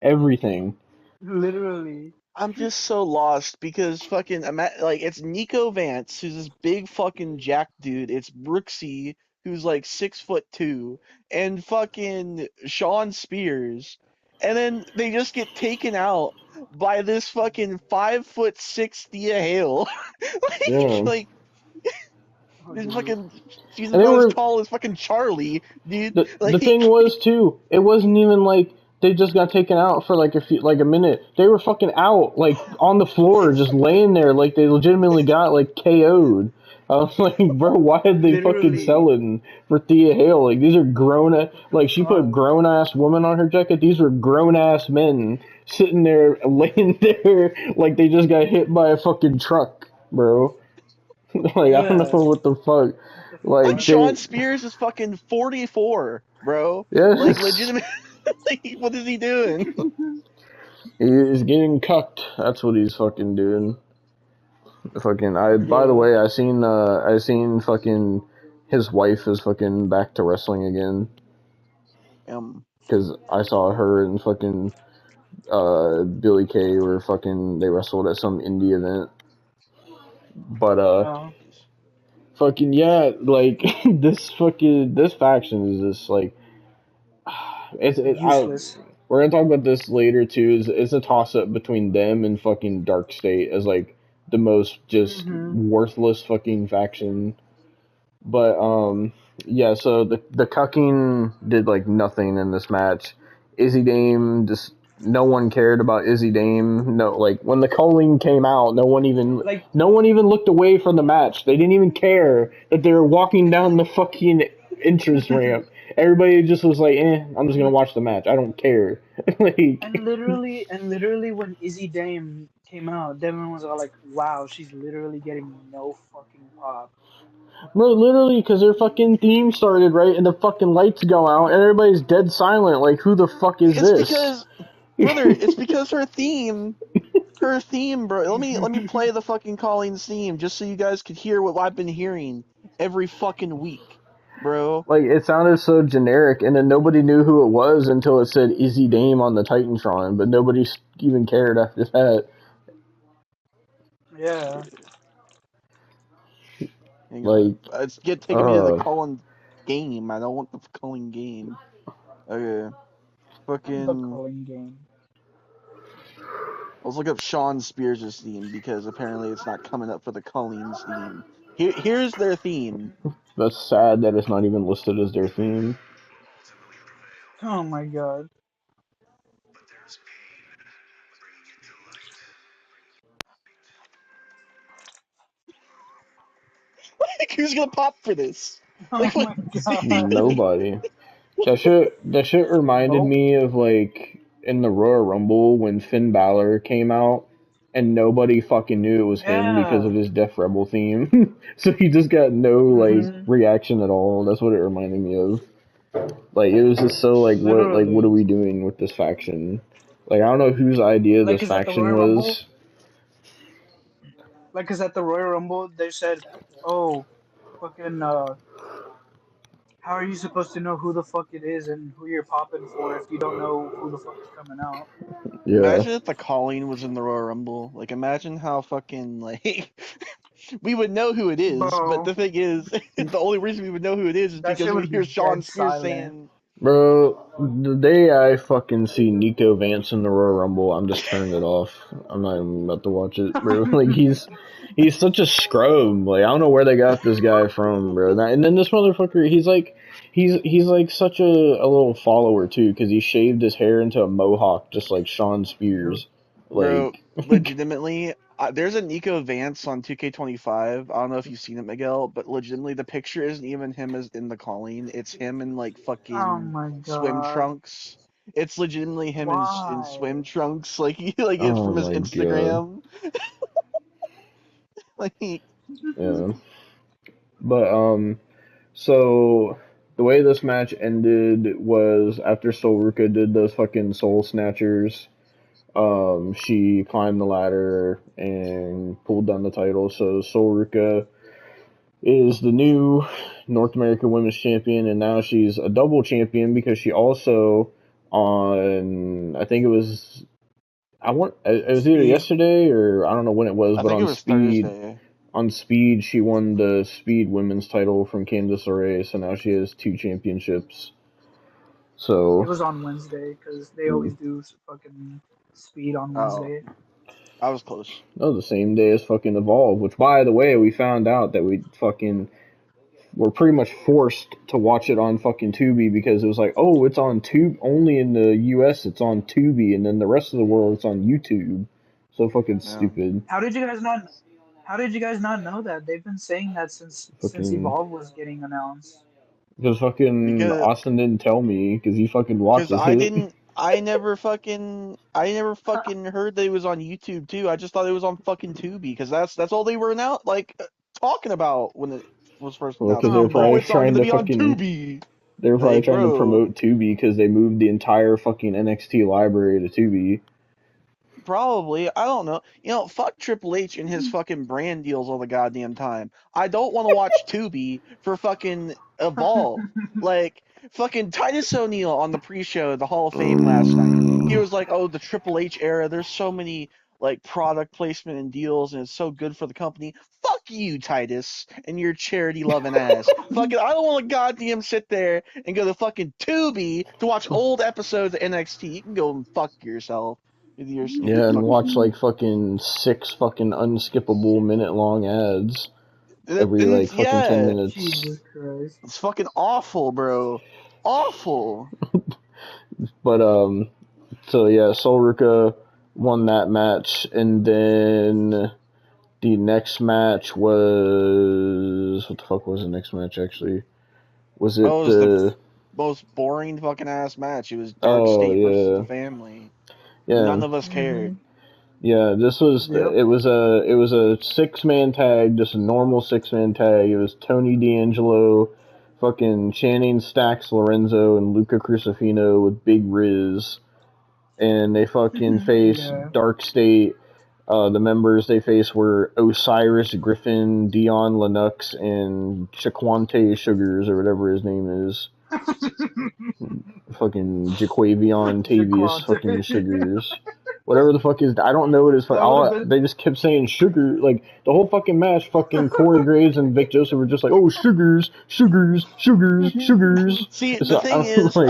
Everything. Literally. I'm just so lost because fucking like it's Nico Vance who's this big fucking jack dude. It's Brooksy who's like 6'2", and fucking Sean Spears, and then they just get taken out by this fucking 5'6" Thea Hale. Yeah. like Oh, this dude. fucking she's And they about as were, tall as fucking Charlie, dude. the thing Like was, too, it wasn't even like they just got taken out for like a minute. They were fucking out, like, on the floor, just laying there, like they legitimately got, like, KO'd. I was like, bro, why did they fucking Literally. sell it for Thea Hale? Like, these are The like, she put fuck? grown ass woman on her jacket. These were grown ass men sitting there, laying there, like they just got hit by a fucking truck, bro. Like, I don't know Yeah. what the fuck. What the like Like, fuck? Sean they, Spears is fucking 44, bro. Like yes. legitimate. Like, what is he doing? He's getting cucked. That's what he's fucking doing. Fucking by the Yeah. way, I seen fucking his wife is fucking back to wrestling again Um, cuz I saw her and fucking Billy Kay were fucking they wrestled at some indie event. But Oh. fucking yeah, like this faction is just like I Useless. we're gonna talk about this later too. It's a toss up between them and fucking Dark State as like the most just Hmm. worthless fucking faction. But yeah, so the cucking did like nothing in this match. Izzy Dame just no one cared about Izzy Dame. No, like when the calling came out, Like, no one even looked away from the match. They didn't even care that they were walking down the fucking entrance ramp. Everybody just was like, I'm just gonna watch the match. I don't care. Like, and literally when Izzy Dame came out, Devon was all like, "Wow, she's literally getting no fucking pop." bro, literally, because their fucking theme started right, and the fucking lights go out, and everybody's dead silent. Like, who the fuck is it's this? because, brother, it's because her theme, bro. Let me play the fucking Colleen's theme just so you guys could hear what I've been hearing every fucking week, bro. Like, it sounded so generic, and then nobody knew who it was until it said Izzy Dame on the Titantron, but nobody even cared after that. Yeah. Hang on, Like, it's taking me to the uh, Colin game. I don't want the Colin game. Okay, The fucking. calling game. Let's look up Sean Spears' theme because apparently it's not coming up for the Colleen's theme. Here's their theme. that's sad that it's not even listed as their theme. Oh my god. Like, who's gonna pop for this? Oh Like, what? my god. Nobody. That shit reminded Nope. me of, like, in the Royal Rumble when Finn Balor came out. and nobody fucking knew it was him because Yeah. of his Def Rebel theme. So he just got no like reaction at all. That's what it reminded me of. Like it was just so what are Literally. we doing with this faction? Like I don't know whose idea Like, this cause at the faction Royal Rumble, was. like, cause at the Royal Rumble, they said, "Oh, fucking, how are you supposed to know who the fuck it is and who you're popping for if you don't know who the fuck is coming out?" Yeah. Imagine if the Colleen was in the Royal Rumble. Like, imagine how fucking like we would know who it is. But Bro, the thing is, the only reason we would know who it is that because shit we would be hear Sean dead Spears silent. saying, Bro, the day I fucking see Nico Vance in the Royal Rumble, I'm just turning it off. I'm not even about to watch it, bro. Like he's such a scrub. Like I don't know where they got this guy from, bro. And then this motherfucker, he's like such a little follower too, because he shaved his hair into a mohawk, just like Sean Spears. bro, Like, legitimately, there's a Nico Vance on 2K25. I don't know if you've seen it, Miguel, but legitimately, the picture isn't even him as in the Colleen. It's him in like Oh fucking my swim god. trunks. It's legitimately him in swim Why? trunks, like like it's oh from his my god, Instagram. Like, yeah. But so the way this match ended was after Solruka did those fucking soul snatchers. She climbed the ladder and pulled down the title. So Solruka is the new North American Women's Champion, and now she's a double champion because she also on I think it was it was either Speed. yesterday or I don't know when it was, I but think it was Thursday. on Speed she won the Speed Women's title from Candice LeRae, so now she has two championships. It So was on Wednesday because they hmm. always do fucking Speed on Oh, Wednesday. I was close. No, the same day as fucking Evolve, which by the way, we found out that we fucking were pretty much forced to watch it on fucking Tubi because it was like, oh, it's on Tube only in the US it's on Tubi and then the rest of the world it's on YouTube. So fucking Yeah. stupid. How did you guys not? How did you guys not know that? They've been saying that since Fucking Evolve was getting announced. because fucking Because Austin didn't tell me because he fucking because watches I it. didn't I never fucking heard that it was on YouTube too. I just thought it was on fucking Tubi because that's all they were now like talking about when it was first Well, announced. because they were Oh, Oh, probably bro. it's all trying gonna to be on fucking Tubi. they were probably Like, trying to bro, promote Tubi because they moved the entire fucking NXT library to Tubi. probably. I don't know. Fuck Triple H and his fucking brand deals all the goddamn time. I don't want to watch Tubi for fucking Evolve. Like, fucking Titus O'Neil on the pre-show, the Hall of Fame last night. He was like, "Oh, the Triple H era. There's so many like product placement and deals, and it's so good for the company." Fuck you, Titus, and your charity loving ass. Fucking, I don't want to goddamn sit there and go to fucking Tubi to watch old episodes of NXT. You can go and fuck yourself with your stupid Yeah, and watch fucking. like fucking 6 fucking unskippable minute long ads And every like it's fucking 10 yeah, minutes. Jesus Christ. it's fucking awful, bro. Awful. But so yeah, Solruka won that match, and then the next match was what the fuck was the next match actually? Was Oh, it it was the the most boring fucking ass match. It was Dark oh State versus the yeah Family. yeah None of us cared. yeah this was Yep. it was a 6-man tag, just a normal 6-man tag. It was Tony D'Angelo, fucking Channing Stacks Lorenzo, and Luca Crucifino with Big Riz, and they fucking face Yeah. Dark State. The members they faced were Osiris Griffin, Dion Lennox, and Shaquante Sugars, or whatever his name is. Fucking Jaquavion Tavius Jaquante. fucking Sugars. Whatever the fuck is, I don't know what his fuck. That would have been. They just kept saying sugar. Like, the whole fucking match, fucking Corey Graves and Vic Joseph were just like, oh, sugars, sugars, sugars, sugars. See, the So, thing I'm is, like,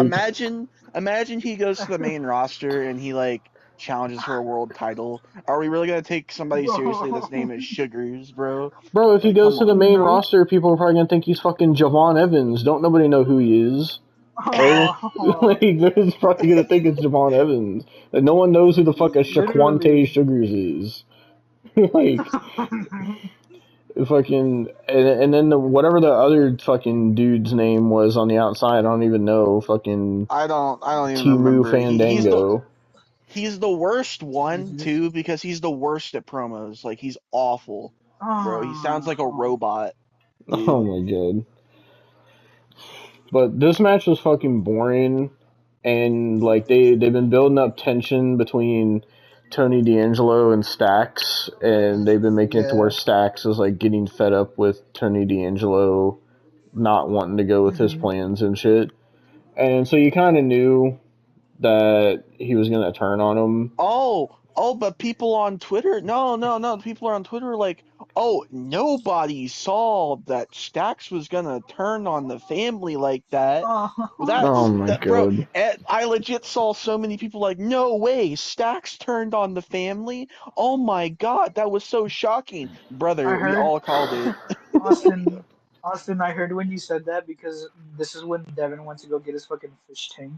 imagine he goes to the main roster and he like challenges for a world title. Are we really gonna take somebody seriously that's name is Sugars, bro? bro, if he Like, goes come to the on. main Nope. roster, people are probably gonna think he's fucking Javon Evans. Don't nobody know who he is. Oh, like, Oh, they're probably gonna think it's Javon Evans. And no one knows who the fuck a Shaquante literally. Sugars is. Like, fucking, and then whatever the other fucking dude's name was on the outside, I don't even know. Fucking I don't even Timu remember. He's the Fandango. he's the worst one Jesus. too because he's the worst at promos. Like he's awful, bro. He sounds like a robot, Oh dude. my god. But this match was fucking boring, and like they've been building up tension between Tony D'Angelo and Stax, and they've been making it to where Yeah. Stax is like getting fed up with Tony D'Angelo not wanting to go with his Mm-hmm. plans and shit. And so you kind of knew that he was gonna turn on him. But people on Twitter, no, people are on Twitter like, oh, nobody saw that Stax was gonna turn on the family like that. Well, Oh that's my that, bro. god. I legit saw so many people like, no way, Stax turned on the family. Oh my god, that was so shocking, I brother. We heard all called it. Austin. Austin, I heard when you said that because this is when Devon went to go get his fucking fish tank.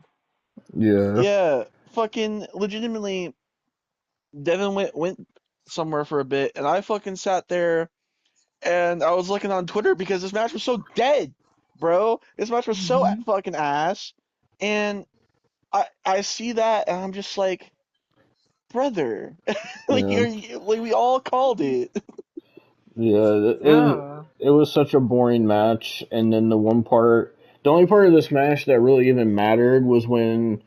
Yeah. Yeah, fucking legitimately, Devin went somewhere for a bit, and I fucking sat there and I was looking on Twitter because this match was so dead, bro. This match was so Mm-hmm. fucking ass, and I see that and I'm just like, brother, like Yeah. like we all called it. Yeah, Yeah. it was such a boring match, and then the only part of this match that really even mattered was when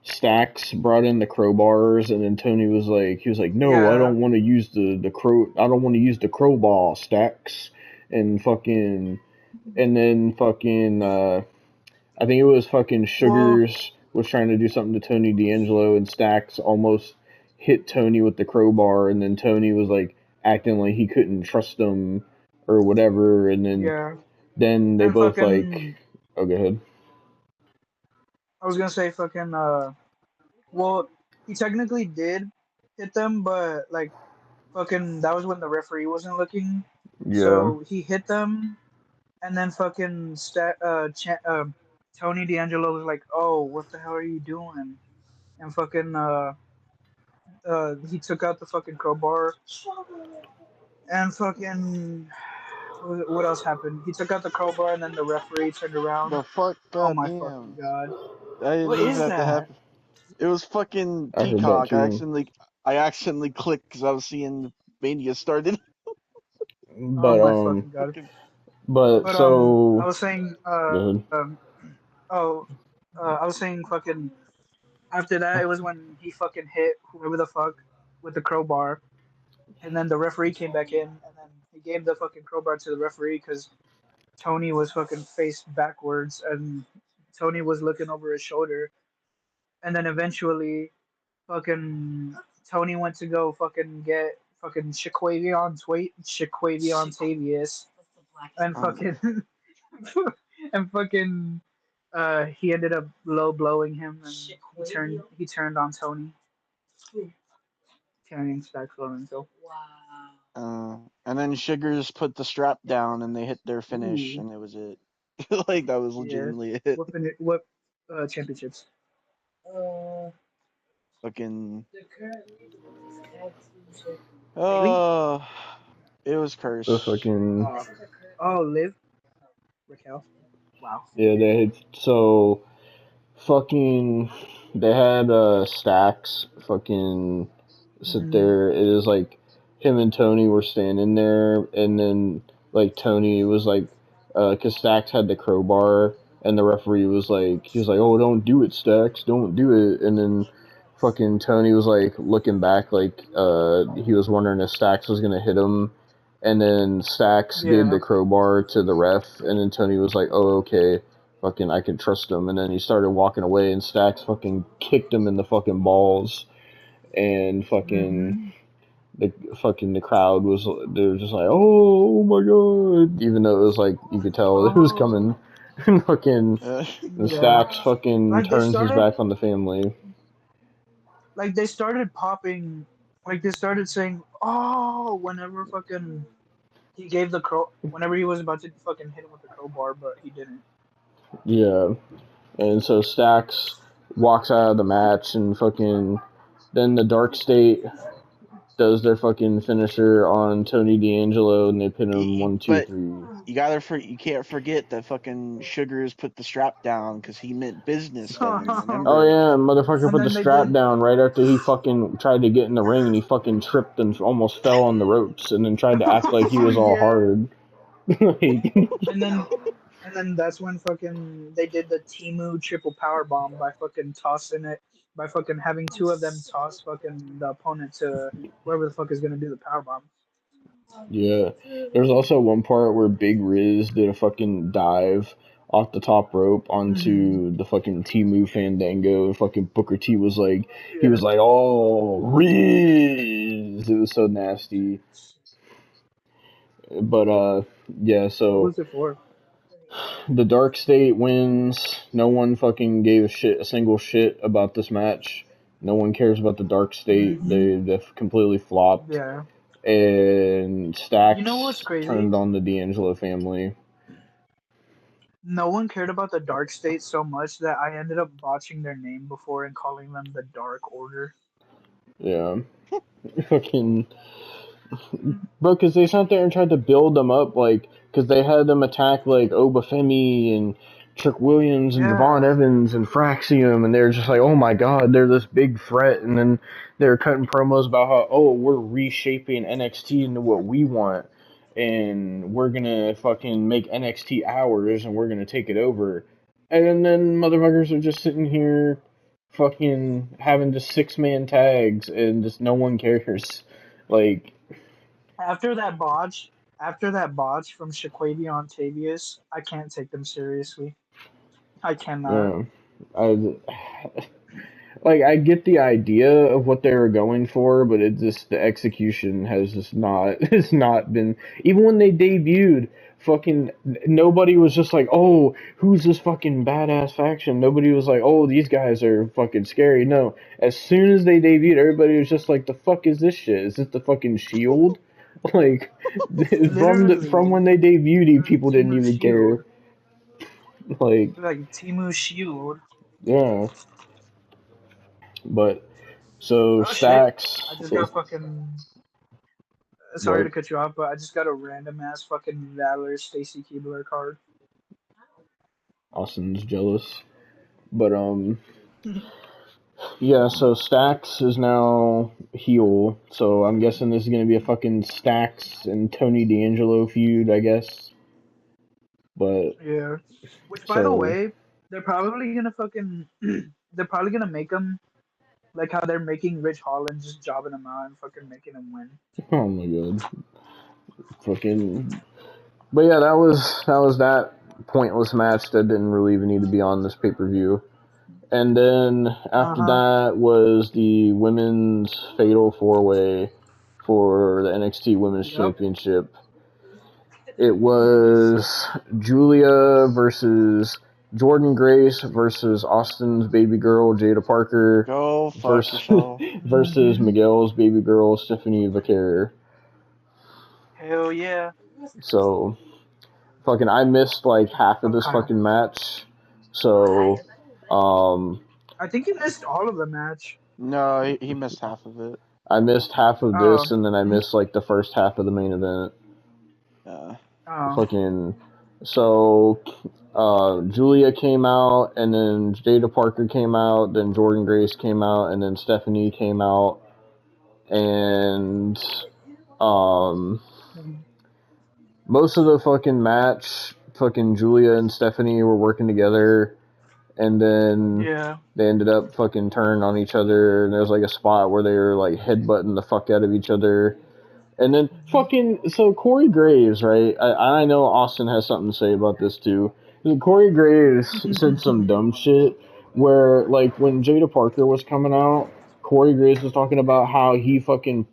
Stax brought in the crowbars, and then Tony was like, no, I Yeah. don't want to use I don't want to use the crowbar, Stax, and then fucking, I think it was fucking Well, Sugars was trying to do something to Tony D'Angelo, and Stax almost hit Tony with the crowbar, and then Tony was like acting like he couldn't trust him or whatever, and yeah. then they And both like, fucking, oh, go ahead. I was gonna say fucking, well, he technically did hit them, but like, fucking, that was when the referee wasn't looking. Yeah, So he hit them, and then fucking, Tony D'Angelo was like, oh, what the hell are you doing? And fucking, he took out the fucking crowbar, and fucking, what else happened? He took out the crowbar, and then the referee turned around. The fuck, Oh my fucking goddamn! god. I didn't What mean for is that to that? happen. It was fucking I heard that Peacock. too. I accidentally clicked because I was seeing Mania started. Oh But my fucking god. Fucking but But I so was saying go ahead. oh I was saying fucking after that it was when he fucking hit whoever the fuck with the crowbar, and then the referee came back in, and then he gave the fucking crowbar to the referee because Tony was fucking face backwards, and Tony was looking over his shoulder, and then eventually fucking Tony went to go fucking get fucking Shaquavion Tavius, and uh, fucking and fucking he ended up low blowing him, and he turned on Tony, carrying Stack Florenzo. and then Sugars put the strap down and they hit their finish Ooh, and it was it. Like that was yeah. legitimately it. What championships? Fucking Bailey? oh, it was The cursed. fucking Liv, Raquel. Wow. yeah, they had so fucking they had Stacks fucking sit Mm-hmm. there. It is like him and Tony were standing there, and then like Tony was like, cause Stacks had the crowbar, and the referee was like, he was like, oh, don't do it, Stacks, don't do it, and then fucking Tony was like looking back, like he was wondering if Stacks was gonna hit him. And then Stacks gave Yeah. the crowbar to the ref, and then Tony was like, "Oh, okay, fucking, I can trust him." And then he started walking away, and Stacks fucking kicked him in the fucking balls, and Mm-hmm. the crowd was, they were just like, oh my god, even though it was like you could tell it was Oh, coming. And fucking Uh, and yeah. Stacks fucking Like they turns his started, back on the family. like they started popping, like they started saying, "Oh," whenever fucking he gave the crow, whenever he was about to fucking hit him with the crowbar, but he didn't. Yeah, and so Stacks walks out of the match, and fucking then does their fucking finisher on Tony D'Angelo, and they pin him 1, 2, But 3. you can't forget that fucking Sugars put the strap down because he meant business then. Oh Remember? yeah, motherfucker And put the then they strap did. down right after he fucking tried to get in the ring, and he fucking tripped and almost fell on the ropes, and then tried to act like he was all Yeah. hard. Like, And then that's when fucking they did the Timu triple power bomb by fucking tossing it by fucking having two of them toss fucking the opponent to whoever the fuck is gonna do the power bomb. yeah. There's also one part where Big Riz did a fucking dive off the top rope onto the fucking Timu Fandango, and fucking Booker T was like, he was like, oh, Riz! It was so nasty. But, yeah, What so was it for? the Dark State wins. No one fucking gave a single shit about this match. No one cares about the Dark State. They've completely flopped. Yeah. And You know what's Stax crazy? turned on the D'Angelo family. No one cared about the Dark State so much that I ended up botching their name before and calling them the Dark Order. Yeah. Fucking. Bro, because they sat there and tried to build them up, like, because they had them attack, like, Obafemi and Trick Williams and Devon Yeah. Evans and Fraxium, and they're just like, oh my god, they're this big threat, and then they're cutting promos about how, oh, we're reshaping NXT into what we want, and we're gonna fucking make NXT ours, and we're gonna take it over. And then motherfuckers are just sitting here fucking having just 6-man tags, and just no one cares. Like, After that botch, from Shaquavion Tavius, I can't take them seriously. I cannot. yeah, I like I get the idea of what they were going for, but it just the execution has just not it's not been even when they debuted. Fucking nobody was just like, oh, who's this fucking badass faction? Nobody was like, oh, these guys are fucking scary. No, as soon as they debuted, everybody was just like, the fuck is this shit? Is this the fucking Shield? Like from Literally, when they debuted, people didn't Timu even Shield. care. Like, Like Timu Shield. yeah, but so Oh shit! I Stacks, just got fucking. Sorry to what? cut you off, but I just got a random ass fucking Valor Stacy Keebler card. Austin's jealous, but yeah. So Stacks is now heel, so I'm guessing this is gonna be a fucking Stacks and Tony D'Angelo feud, I guess. But Yeah. Which, by the so, way, they're probably gonna fucking. They're probably gonna make them like how they're making Rich Holland, just jobbing him out and fucking making him win. oh my god, fucking. But yeah, that was that pointless match that didn't really even need to be on this pay-per-view. And then Uh after huh. that was the women's fatal 4-way for the NXT Women's Yep. Championship. It was Julia versus Jordan Grace versus Austin's baby girl Jada Parker Go fuck versus yourself. versus Miguel's baby girl Stephanie Vaquer. Hell yeah. So fucking I missed like half of I'm this kind of. fucking match. So I think you missed all of the match. No, he missed half of it. I missed half of this, Oh. and then I missed like the first half of the main event. Oh. Fucking so, Julia came out, and then Jada Parker came out, then Jordan Grace came out, and then Stephanie came out, and um, most of the fucking match, fucking Julia and Stephanie were working together, and then Yeah. they ended up fucking turning on each other, and there was like a spot where they were like headbutting the fuck out of each other. And then fucking so Corey Graves, right? I know Austin has something to say about this too. Corey Graves said some dumb shit where like when Jada Parker was coming out, Corey Graves was talking about how he fucking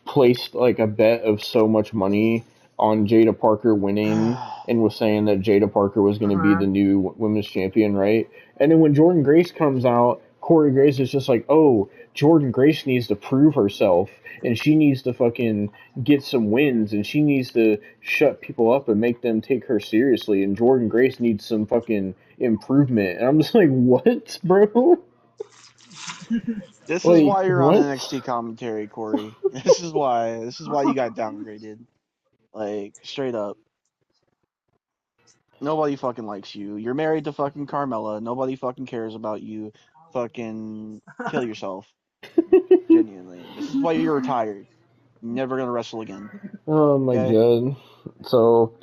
placed like a bet of so much money on Jada Parker winning and was saying that Jada Parker was going to be Uh-huh. the new women's champion, right? And then when Jordan Grace comes out, Corey Grace is just like, oh, Jordan Grace needs to prove herself and she needs to fucking get some wins and she needs to shut people up and make them take her seriously and Jordan Grace needs some fucking improvement. And I'm just like, what, bro? This is Wait, why you're on what? NXT commentary, Corey. This is why. This is why you got downgraded. Like, straight up. Nobody fucking likes you. You're married to fucking Carmella. Nobody fucking cares about you. Fucking kill yourself. Genuinely. This is why you're retired. Never gonna wrestle again. Oh my Okay? god. So,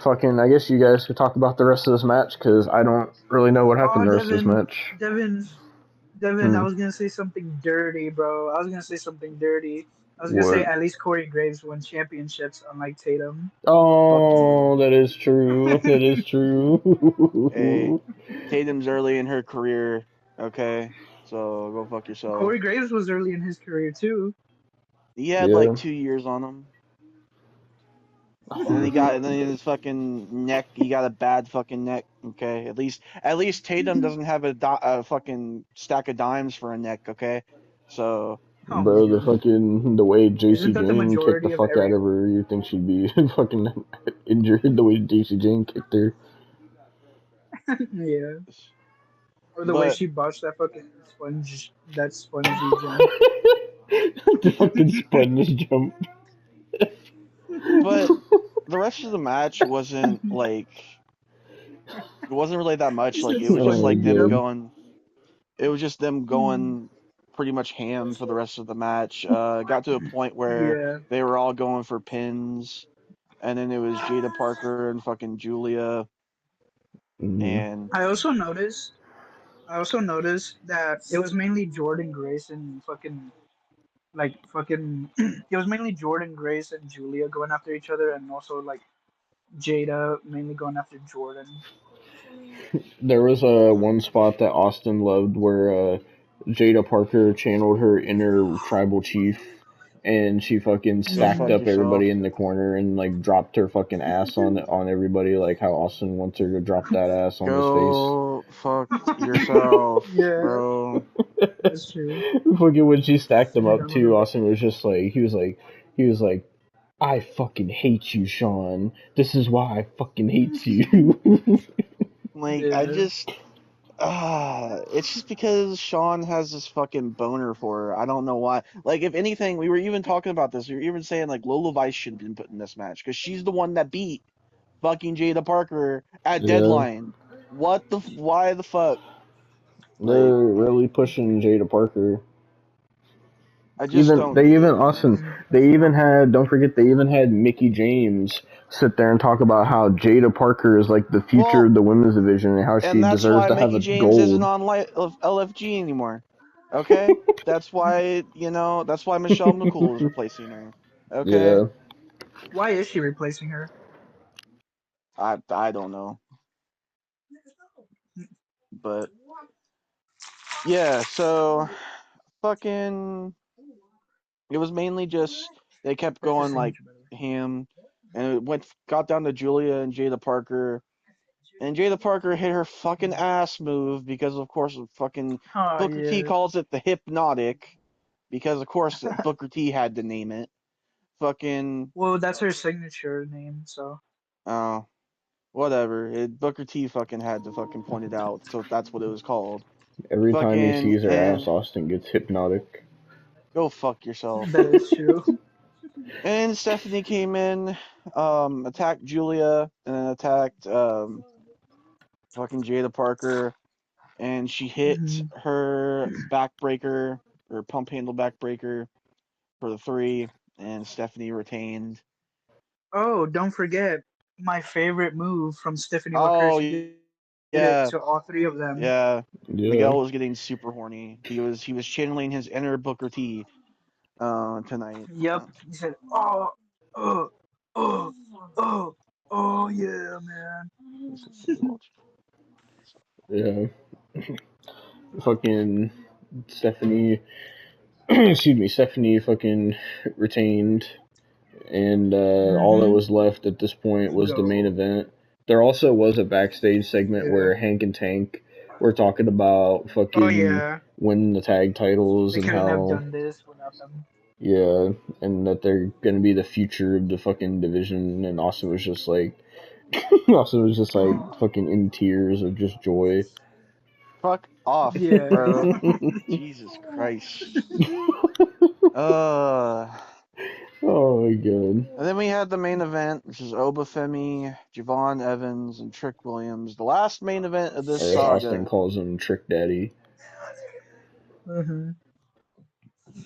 fucking, I guess you guys could talk about the rest of this match, because I don't really know what happened Oh, the rest of this match. Devin, I was gonna say something dirty, bro. I was gonna say something dirty. I was gonna say What? at least Corey Graves won championships, unlike Tatum. Fuck Oh, you. that is true. That is Hey, true. Tatum's early in her career. Okay? So go fuck yourself. Corey Graves was early in his career too. He had like Yeah. 2 years on him. And then his fucking neck, he got a bad fucking neck. Okay, at least Tatum doesn't have a fucking stack of dimes for a neck. Okay, so Oh Bro, man, the way JC isn't that the Jane kicked the majority of fuck out every? of her, you think she'd be fucking injured the way JC Jane kicked her. Yeah, or the way but she botched that fucking spongy jump. The fucking sponge jump. but the rest of the match wasn't like it wasn't really that much. Just Like a it was just Oh spongy like my them god. jump. going. It was just them going pretty much ham for the rest of the match. Got to a point where Yeah, they were all going for pins, and then it was Jada Parker and fucking Julia, Mm-hmm. and I also noticed. I also noticed that it was mainly Jordan Grace and fucking it was mainly Jordan Grace and Julia going after each other, and also like Jada mainly going after Jordan. There was a one spot that Austin loved where Jada Parker channeled her inner tribal chief, and she fucking go stacked fuck up yourself. everybody in the corner and like dropped her fucking ass on everybody, like how Austin wants her to drop that ass on his face. Go fuck yourself, Yeah, bro. that's true. Fucking when she stacked them up That was too, Austin was just like he was like, I fucking hate you, Sean. This is why I fucking hate you. Like I yeah. just it's just because Sean has this fucking boner for her. I don't know why. Like, if anything, we were even talking about this. We were even saying, like, Lola Vice should have been put in this match because she's the one that beat fucking Jada Parker at Yeah, Deadline. Why the fuck? they're Like, really pushing Jada Parker. I just Even don't they get even it, Austin man. they even had don't forget they even had Mickey James sit there and talk about how Jada Parker is like the future Well, of the women's division and how she and that's deserves why to have Mickey a James isn't gold. on LFG anymore. Okay? That's why Michelle McCool is replacing her. Okay? Yeah, Why is she replacing her? I don't know. But yeah, so fucking it was mainly just they kept Press your going like signature, by the way. ham, and it got down to Julia and Jada Parker, and Jada Parker hit her fucking ass move because of course fucking Oh Booker T yeah. calls it the hypnotic because of course Booker T had to name it. Fucking Well, that's her signature name, so. oh whatever. Booker T fucking had to fucking point it out, so that's what it was called. every time he Fucking sees her ass, and Austin gets hypnotic. go fuck yourself. That is true. And Stephanie came in, attacked Julia, and then attacked fucking Jada Parker, and she hit Mhm. her backbreaker or pump handle backbreaker for the 3, and Stephanie retained. Oh, don't forget my favorite move from Stephanie Walker. Oh She did it yeah, to all three of them. yeah. Yeah, Miguel was getting super horny. He was channeling his inner Booker T tonight. Yep. He said, "Oh, oh, oh, oh, oh, yeah, man." yeah. Fucking Stephanie, excuse me, Stephanie fucking retained, and all that Mm-hmm. was left at this point was the main Go. event. There also was a backstage segment Yeah. where Hank and Tank were talking about Oh fucking yeah. winning the tag titles They and couldn't have how, done this without them. yeah, and that they're gonna be the future of the fucking division. And Austin was just like, Austin was just like fucking in tears of just joy. Fuck off, Yeah. bro. Jesus Christ. Oh my god. And then we had the main event, which is Obafemi, Javon Evans, and Trick Williams. The last main event of this Or as Austin saga. calls him, Trick Daddy. Mm-hmm.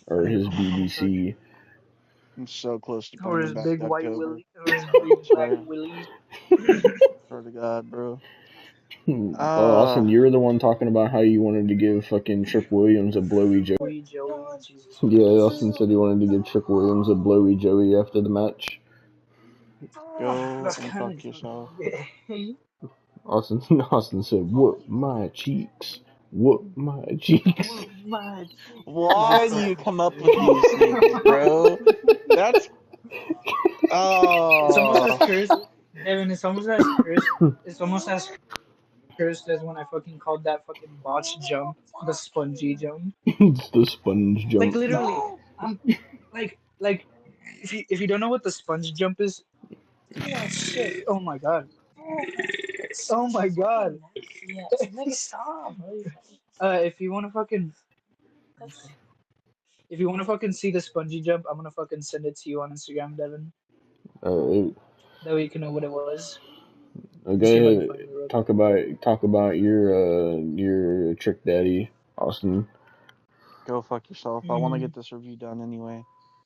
Or his BBC. I'm so close to Or bringing his back big white Ducktober. willy, or his big black Swear. willy. Swear to God, bro. Austin, you were the one talking about how you wanted to give fucking Trick Williams a blowy Joey. Joey, Jesus Yeah, Christ. Austin said he wanted to give Trick Williams a blowy Joey after the match. Go That's and kind fuck of yourself. gay. Austin said, "Whoop my cheeks, whoop my cheeks." Why do you come up with these things, bro? That's It's almost as oh. cursed, Devin. It's almost as cursed. It's almost as cursed as when I fucking called that fucking botch jump the spongy jump. It's the sponge Like jump. literally, I'm like if you don't know what the sponge jump is, oh shit! Oh my god! Oh my god! Stop! If you wanna fucking If you want to fucking see the spongy jump, I'm gonna fucking send it to you on Instagram, Devin. Alright. That way you can know what it was. Go See if I can ahead. find it real Talk quick. about your Trick Daddy, Austin. Go fuck yourself. I want to get this review done anyway,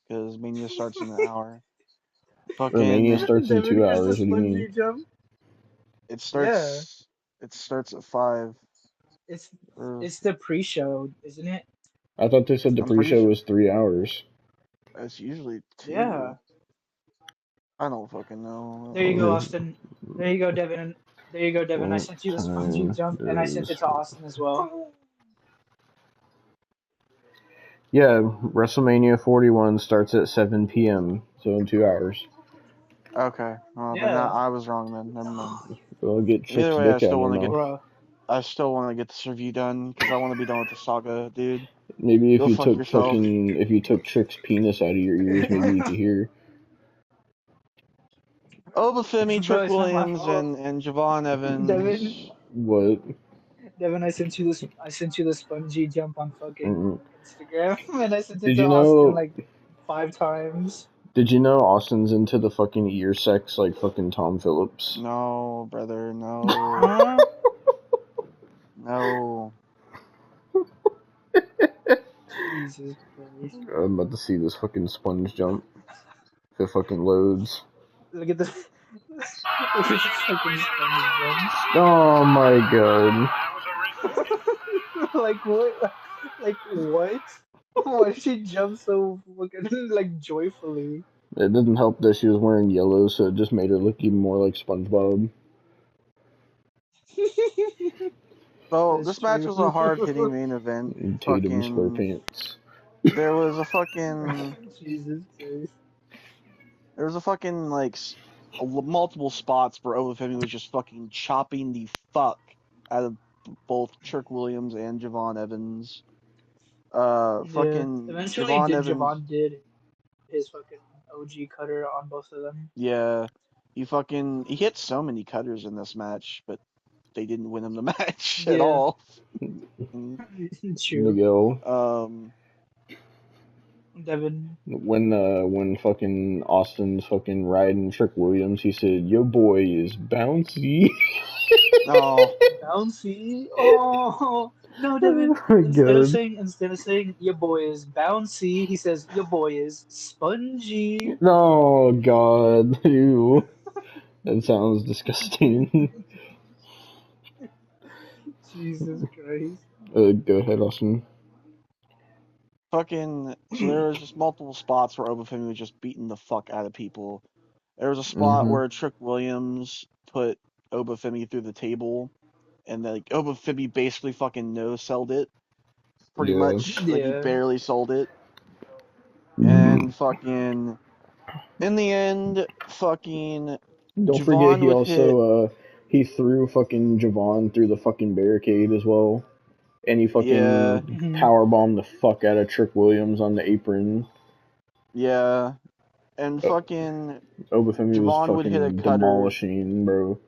because Mania starts in an hour. Romania Fucking, starts in Devin 2 gets the hours. What do you mean? spongy jump. it Yeah, starts. It starts at 5. it's Or it's the pre-show, isn't it? I thought they said the I'm pretty pre-show sure was 3 hours. it's usually Yeah. 2. I don't fucking know. There you go, Okay. Austin. There you go, Devin. There you go, Devin. I What sent you the spongy time jump, and I sent it does... to Austin as well. Yeah, WrestleMania 41 starts at 7 p.m., so in 2 hours. Okay. Well, then Yeah, I was wrong. Then never mind. We'll get Either Trick's way, I dick out still of her want to get. mouth. bro. I still want to get this review done because I want to be done with the saga, dude. Maybe Go fuck yourself. if you took Trick's penis out of your ears, maybe you could hear. Obafemi, Bro, Trick it's not my Williams, fault. and Javon Devin, Evans. What? Devin, I sent you this. I sent you the spongy jump on fucking Mm-mm. Instagram, and I sent it Did to you Austin know? like 5 times. Did you know Austin's into the fucking ear sex like fucking Tom Phillips? No, brother, no, Huh? no. Jesus Christ! I'm about to see this fucking sponge jump. If it fucking loads. Look at the look at the fucking spongy jump. Oh my god. Like what? Like what? Why did she jump so fucking like joyfully? It doesn't help that she was wearing yellow, so it just made her look even more like SpongeBob. So That's this match was a hard-hitting true. main event. And Tatum Fucking, SquarePants. there was a fucking, Jesus Christ. there was a fucking multiple spots where Obafemi was just fucking chopping the fuck out of both Trick Williams and Javon Evans. Yeah. Fucking Eventually, Javon did Evans. Javon did his fucking OG cutter on both of them. Yeah, he hit so many cutters in this match, but they didn't win him the match at Yeah. all. Mm. True. Miguel. Devin. When fucking Austin's fucking riding Trick Williams, he said, "Yo boy is bouncy." No, Bouncy. Oh no, Devin. Oh my god. Instead of saying your boy is bouncy, he says your boy is spongy. Oh god. Ew. That sounds disgusting. Jesus Christ. Go ahead, Austin. fucking. So there was just multiple spots where Obafemi was just beating the fuck out of people. There was a spot Mm-hmm. where Trick Williams put Obafemi through the table, and like Obafemi basically fucking no-sold it, pretty Yeah. much. Like he Yeah. barely sold it, and fucking. In the end, fucking Don't forget Javon he would hit. also he threw fucking Javon through the fucking barricade as well. And he Yeah, fucking powerbombed the fuck out of Trick Williams on the apron. yeah, and fucking Obafemi was Javon would hit a fucking cutter. demolishing, bro.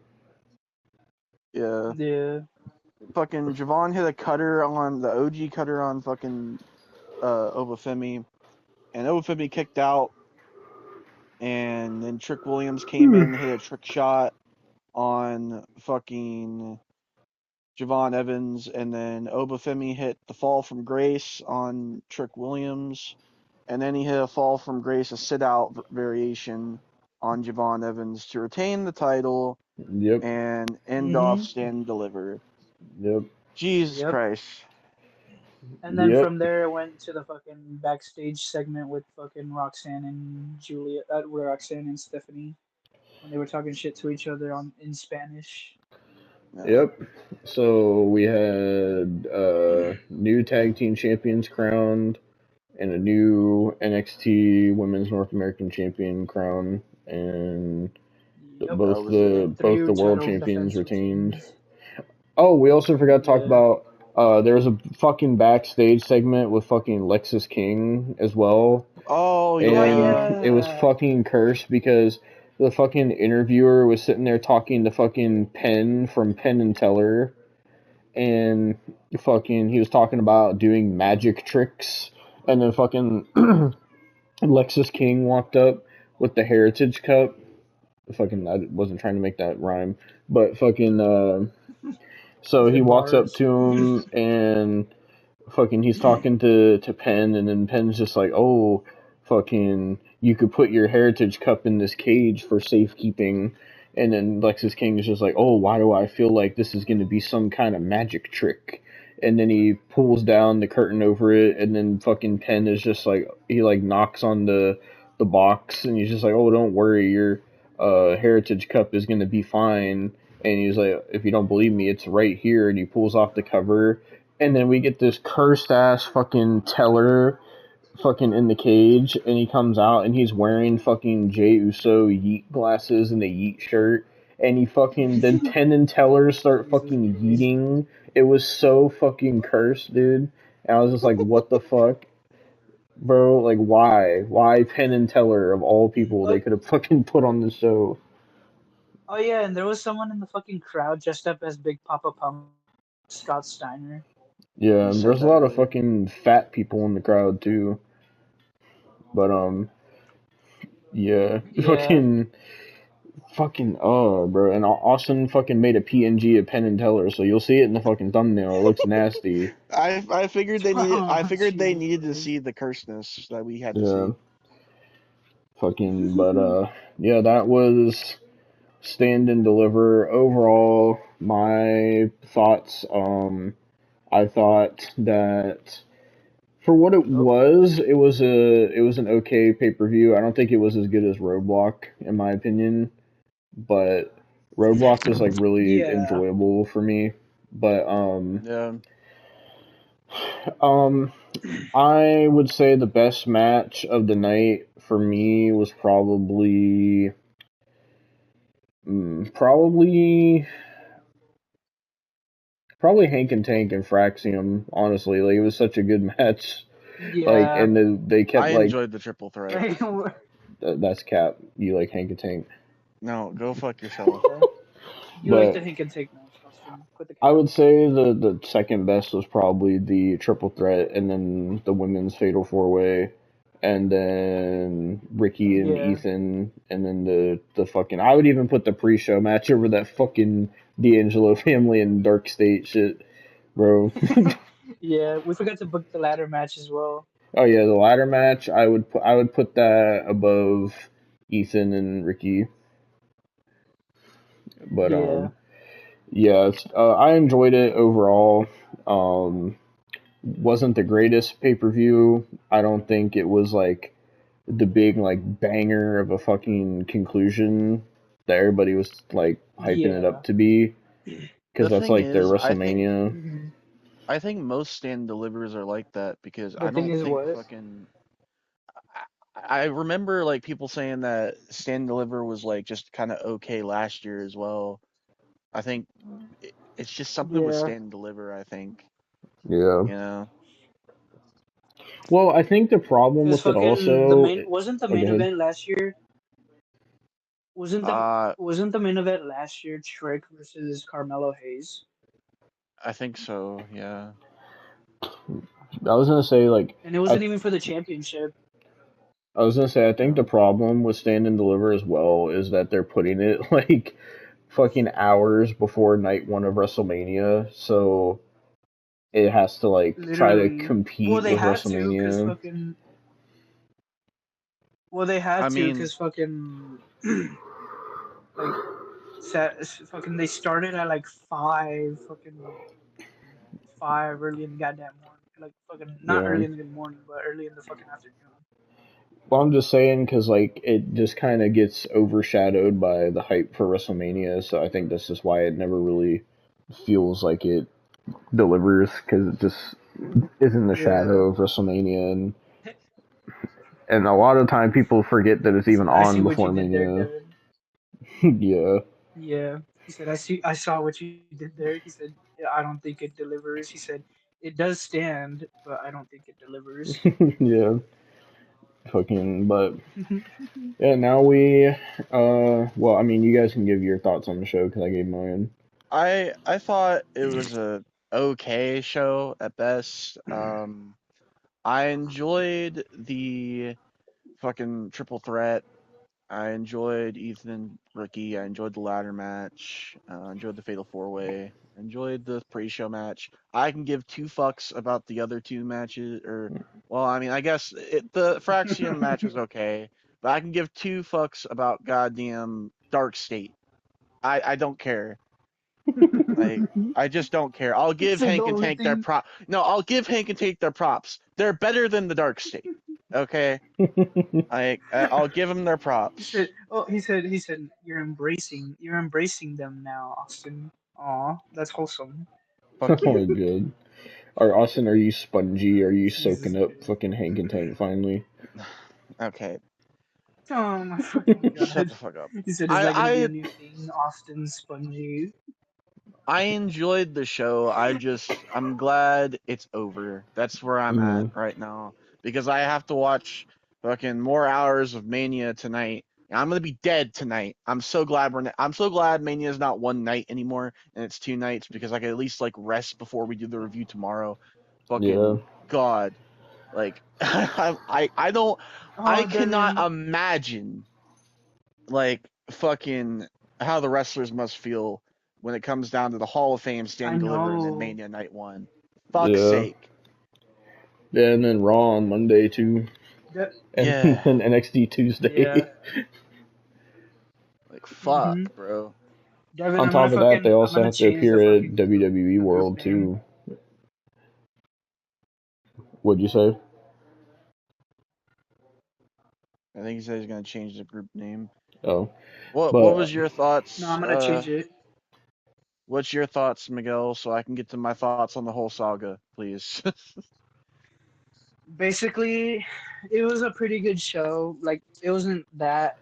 Yeah, Yeah. fucking Javon hit a cutter on the OG cutter on fucking Obafemi, and Obafemi kicked out, and then Trick Williams came in, hit a trick shot on fucking Javon Evans, and then Obafemi hit the fall from grace on Trick Williams, and then he hit a fall from grace, a sit out variation on Javon Evans to retain the title Yep. and end off Stand and Deliver. Yep. Jesus Yep. Christ. And then Yep. from there, it went to the fucking backstage segment with fucking Roxanne and Roxanne and Stephanie, when they were talking shit to each other in Spanish. Yeah. Yep. So we had new tag team champions crowned and a new NXT Women's North American Champion crown, and Yep. both was it. And both 3 the world title champions defense retained. routines. Oh, we also forgot to talk Yeah. about there was a fucking backstage segment with fucking Lexus King as well. Oh, And yeah. it was fucking cursed because the fucking interviewer was sitting there talking to fucking Penn from Penn and Teller, and fucking he was talking about doing magic tricks, and then fucking Lexus King walked up with the Heritage Cup. Fucking, I wasn't trying to make that rhyme, but fucking so he walks up to him and fucking he's talking to Penn, and then Penn's just like, oh, fucking, you could put your Heritage Cup in this cage for safekeeping. And then Lexus King is just like, oh, why do I feel like this is going to be some kind of magic trick? And then he pulls down the curtain over it, and then fucking Penn is just like, he like knocks on the box, and he's just like, oh, don't worry, your Heritage Cup is going to be fine. And he's like, if you don't believe me, it's right here. And he pulls off the cover, and then we get this cursed ass fucking Teller fucking in the cage, and he comes out and he's wearing fucking Jey Uso Yeet glasses and a Yeet shirt, and he fucking then Penn and Teller start fucking yeeting. It was so fucking cursed, dude. And I was just like, what the fuck? Bro, like why? Why Penn and Teller of all people they could have fucking put on the show? Oh yeah, and there was someone in the fucking crowd dressed up as Big Papa Pump, Scott Steiner. Yeah, You said there's a that lot of earlier. fucking fat people in the crowd too. But yeah, Yeah. fucking bro, and Austin fucking made a PNG of Penn and Teller, so you'll see it in the fucking thumbnail. It looks nasty. I figured they needed Oh, they needed to Jesus. see the curseness that we had to Yeah, see. fucking, but yeah, that was Stand and Deliver. Overall, my thoughts. I thought that for what it was, it was an okay pay per view. I don't think it was as good as Roadblock in my opinion, but Roadblock was like really Yeah. enjoyable for me. But Yeah. I would say the best match of the night for me was probably probably Hank and Tank and Fraxium. Honestly, like it was such a good match. Like, Yeah. and they kept I like enjoyed the triple threat. that's Cap. You like Hank and Tank, No, go fuck yourself. You like but the Hank and Take match, Austin. Put the I would say the second best was probably the triple threat, and then the women's fatal four way, and then Ricky and Yeah. Ethan, and then the fucking. I would even put the pre-show match over that fucking D'Angelo family and Dark State shit, bro. Yeah, we forgot to book the ladder match as well. Oh yeah, the ladder match. I would put that above Ethan and Ricky, but Yeah. yeah, I enjoyed it overall. Wasn't the greatest pay per view. I don't think it was like the big like banger of a fucking conclusion that everybody was like hyping it Yeah. up to be, because The that's thing like their is, WrestleMania. Mhm. I think most stand delivers are like that because The I thing don't is think what? fucking. I remember like people saying that stand deliver was like just kind of okay last year as well. I think it's just something with Yeah. stand and deliver. I think Yeah. you know. Well, I think the problem Because with it fucking the also. main wasn't the Oh, go main ahead. event last year. Wasn't the Uh, wasn't the main event last year Trick versus Carmelo Hayes? I think so. Yeah. I was gonna say like And it I wasn't even for the championship. I was gonna say I think the problem with Stand and Deliver as well is that they're putting it like fucking hours before night one of WrestleMania, so it has to like try to Literally. Well, compete they with had to, cause WrestleMania. fucking. Well, they had I to, mean, cause fucking. Like, fucking. They started at like 5 early in the goddamn morning. Like fucking not Yeah. early in the morning, but early in the fucking afternoon. Well, I'm just saying because like it just kind of gets overshadowed by the hype for WrestleMania, so I think this is why it never really feels like it delivers because it just is in the Yeah. shadow of WrestleMania, and a lot of time people forget that it's He even said, "I see on what you before did there, Mania. Devon." Yeah. Yeah. He said, I saw what you did there." He said, "Yeah, I don't think it delivers." He said, "It does stand, but I don't think it delivers." Yeah. Fucking, but yeah, now well, I mean, you guys can give your thoughts on the show because I gave mine. I thought it was a okay show at best. I enjoyed the fucking triple threat. I enjoyed Ethan and Ricky. I enjoyed the ladder match. Enjoyed the fatal four way. Enjoyed the pre-show match. I can give two fucks about the other two matches, or well, I mean, I guess the Fraxium match was okay, but I can give two fucks about goddamn Dark State. I don't care. Like I just don't care. I'll He give said the Hank and only Tank their thing prop. No, I'll give Hank and Tank their props. They're better than the Dark State. Okay, I'll give them their he said, props. "Oh, he said, you're embracing them now, Austin. Aw, that's wholesome." Fuck Oh my you. god. Or Austin, are you spongy? Are you Jesus soaking up Christ. fucking Hank and Tank finally? Okay, Oh my fucking shut god. the fuck up. He said, "Is that gonna be a I new thing, Austin Spongy?" I enjoyed the show. I'm glad it's over. That's where I'm at Mm, right now because I have to watch fucking more hours of Mania tonight. And I'm gonna be dead tonight. I'm so glad Mania is not one night anymore and it's two nights because I can at least like rest before we do the review tomorrow. yeah. Fucking God, like I don't I Oh, cannot Devin, imagine like fucking how the wrestlers must feel when it comes down to the Hall of Fame I stand deliver and then know. Mania night one. Fuck's Yeah. sake. Yeah, and then Raw on Monday too. That, And Yeah. then NXT yeah. Tuesday. Like hmm fuck, bro. Devin, On top of that, they I'm also gonna have to change the appear at fucking WWE the group World name. too. What'd you say? I think he said he's gonna change the group name. Oh, What but was your No, thoughts? I'm gonna change it. What's your thoughts, Miguel, so I can get to my thoughts on the whole saga, please? Basically, it was a pretty good show. Like, it wasn't that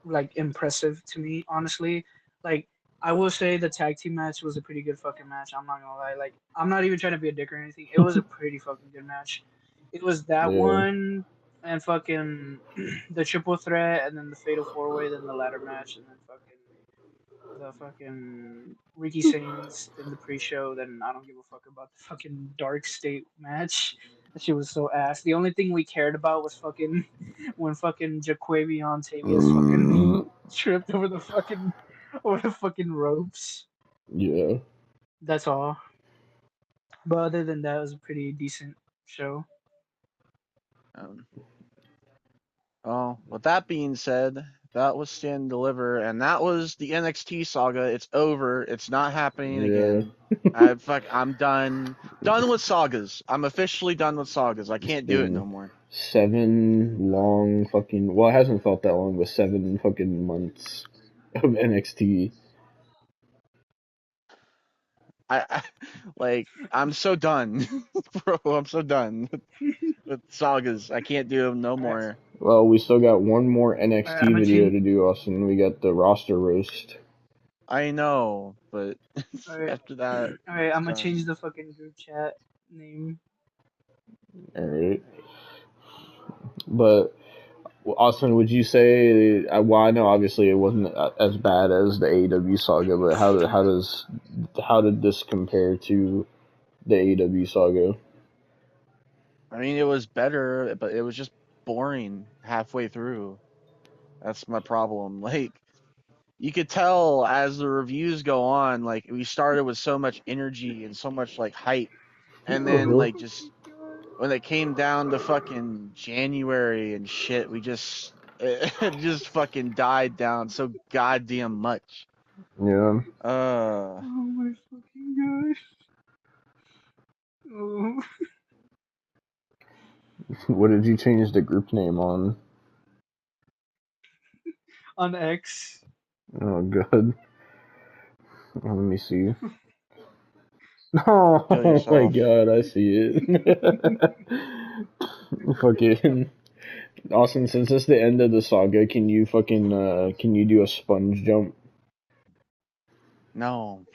like impressive to me, honestly. Like, I will say the tag team match was a pretty good fucking match. I'm not gonna lie. Like, I'm not even trying to be a dick or anything. It was a pretty fucking good match. It was that yeah, one and fucking the triple threat and then the fatal four way, then the ladder match, and then fucking the fucking Ricky Saints in the pre-show. Then I don't give a fuck about the fucking Dark State match. That shit was so ass. The only thing we cared about was fucking when fucking Jaquavion Tavius fucking tripped over the fucking ropes. yeah. That's all. But other than that, it was a pretty decent show. um, Oh, with that being said, that was Stand and Deliver, and that was the NXT saga. It's over. It's not happening Yeah. again. I'm done. Done with sagas. I'm officially done with sagas. I It's can't do it been no more. 7 long fucking. Well, it hasn't felt that long, but 7 fucking months of NXT. I like I'm so done, bro. I'm so done with sagas. I can't do them no Alright, more. Well, we still got one more I'm NXT gonna video change. to do, Austin. We got the roster roast. I know, but Alright, after that, alright, it's I'm gonna change done. the fucking group chat name. All right, but Austin, would you say? Well, I know obviously it wasn't as bad as the AEW saga, but how did this compare to the AEW saga? I mean, it was better, but it was just boring halfway through. That's my problem. Like, you could tell as the reviews go on, like we started with so much energy and so much like hype, and then Uh-huh. like just when it came down to fucking January and shit, we just it just fucking died down so goddamn much. Yeah. Uh, Oh my fucking gosh. Oh. What did you change the group name on? On X. Oh, good. Let me see. kill Oh my yourself. god, I see it. Fucking Austin, since it's the end of the saga, can you do a sponge jump? No.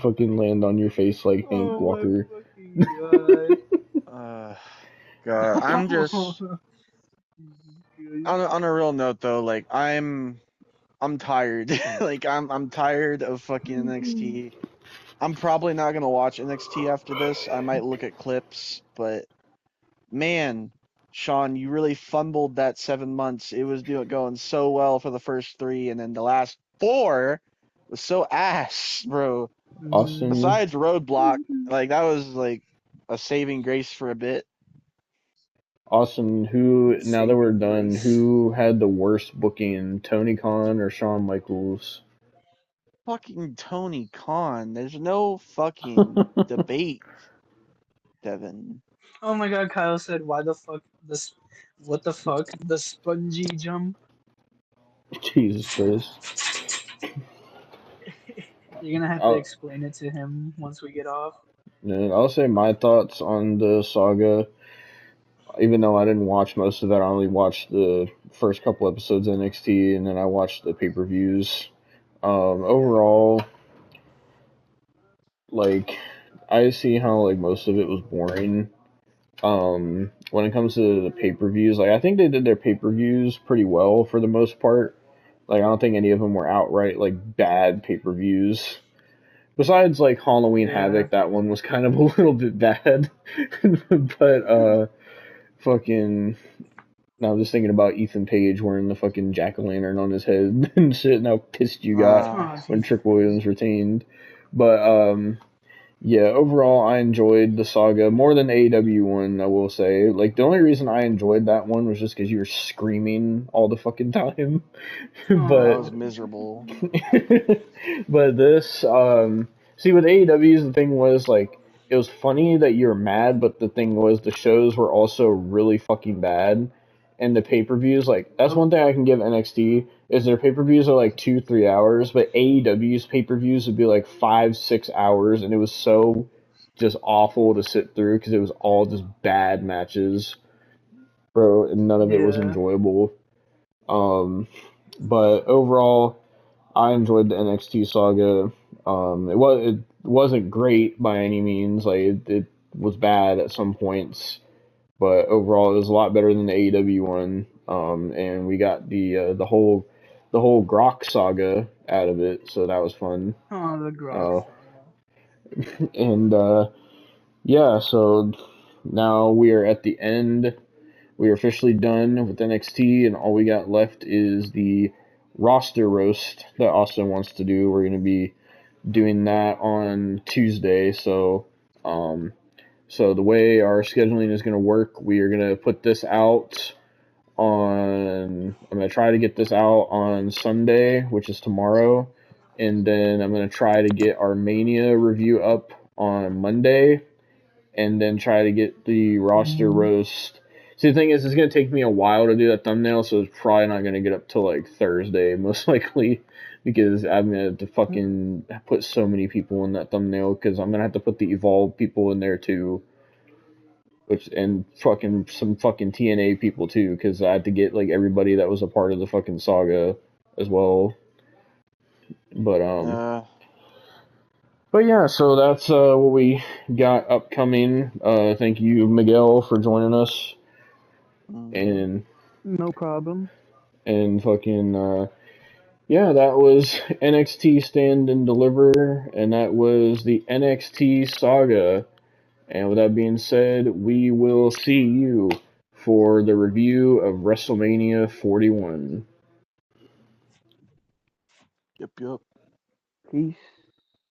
Fucking land on your face like Hank Oh my Walker. fucking god. Uh, God, I'm just on a real note though. Like I'm tired. Like I'm tired of fucking NXT. I'm probably not gonna watch NXT after this. I might look at clips, but man, Sean, you really fumbled that 7 months. It was going so well for the first three, and then the last four was so ass, bro. Austin, Besides Roadblock, like that was like a saving grace for a bit. Austin, who now that we're Saving done, grace. who had the worst booking, Tony Khan or Shawn Michaels? Fucking Tony Khan. There's no fucking debate, Devon. Oh my god, Kyle said, why the fuck this? What the fuck? The spongy jump? Jesus Christ. You're gonna have to I'll, explain it to him once we get off. I'll say my thoughts on the saga. Even though I didn't watch most of it, I only watched the first couple episodes of NXT, and then I watched the pay-per-views. Overall, like, I see how like most of it was boring. When it comes to the pay-per-views, like I think they did their pay-per-views pretty well for the most part. Like I don't think any of them were outright like bad pay-per-views. Besides like Halloween Yeah. Havoc, that one was kind of a little bit bad. But fucking now I'm just thinking about Ethan Page wearing the fucking jack-o'-lantern on his head and shit, and how pissed you got Oh, when Jesus Trick Williams Christ. retained. But yeah, overall I enjoyed the saga more than the AEW one, I will say. Like the only reason I enjoyed that one was just because you were screaming all the fucking time. That But was Oh. miserable. but this, see, with AEW's, the thing was like it was funny that you were mad, but the thing was the shows were also really fucking bad, and the pay-per-views, like that's one thing I can give NXT is their pay-per-views are like 2-3 hours, but AEW's pay-per-views would be like 5-6 hours, and it was so just awful to sit through because it was all just bad matches, bro, and none of it was Yeah. enjoyable. But overall, I enjoyed the NXT saga. It wasn't great by any means. Like it was bad at some points, but overall it was a lot better than the AEW one. And we got the whole Grok saga out of it, so that was fun. Oh, the Grok Uh, saga. and yeah, so now we are at the end. We are officially done with NXT, and all we got left is the roster roast that Austin wants to do. We're going to be doing that on Tuesday. So the way our scheduling is going to work, we are going to put this out on. I'm going to try to get this out on Sunday, which is tomorrow, and then I'm going to try to get our Mania review up on Monday, and then try to get the roster roast. See, the thing is, it's going to take me a while to do that thumbnail, so it's probably not going to get up till like Thursday, most likely, because I'm going to have to fucking put so many people in that thumbnail, because I'm going to have to put the Evolve people in there too, and fucking some fucking TNA people too, because I have to get like everybody that was a part of the fucking saga as well. But Uh, But yeah, so that's what we got upcoming. Thank you, Miguel, for joining us, Mm-hmm. and No problem. fucking yeah, that was NXT Stand and Deliver, and that was the NXT Saga. And with that being said, we will see you for the review of WrestleMania 41. Yep, yep. Peace.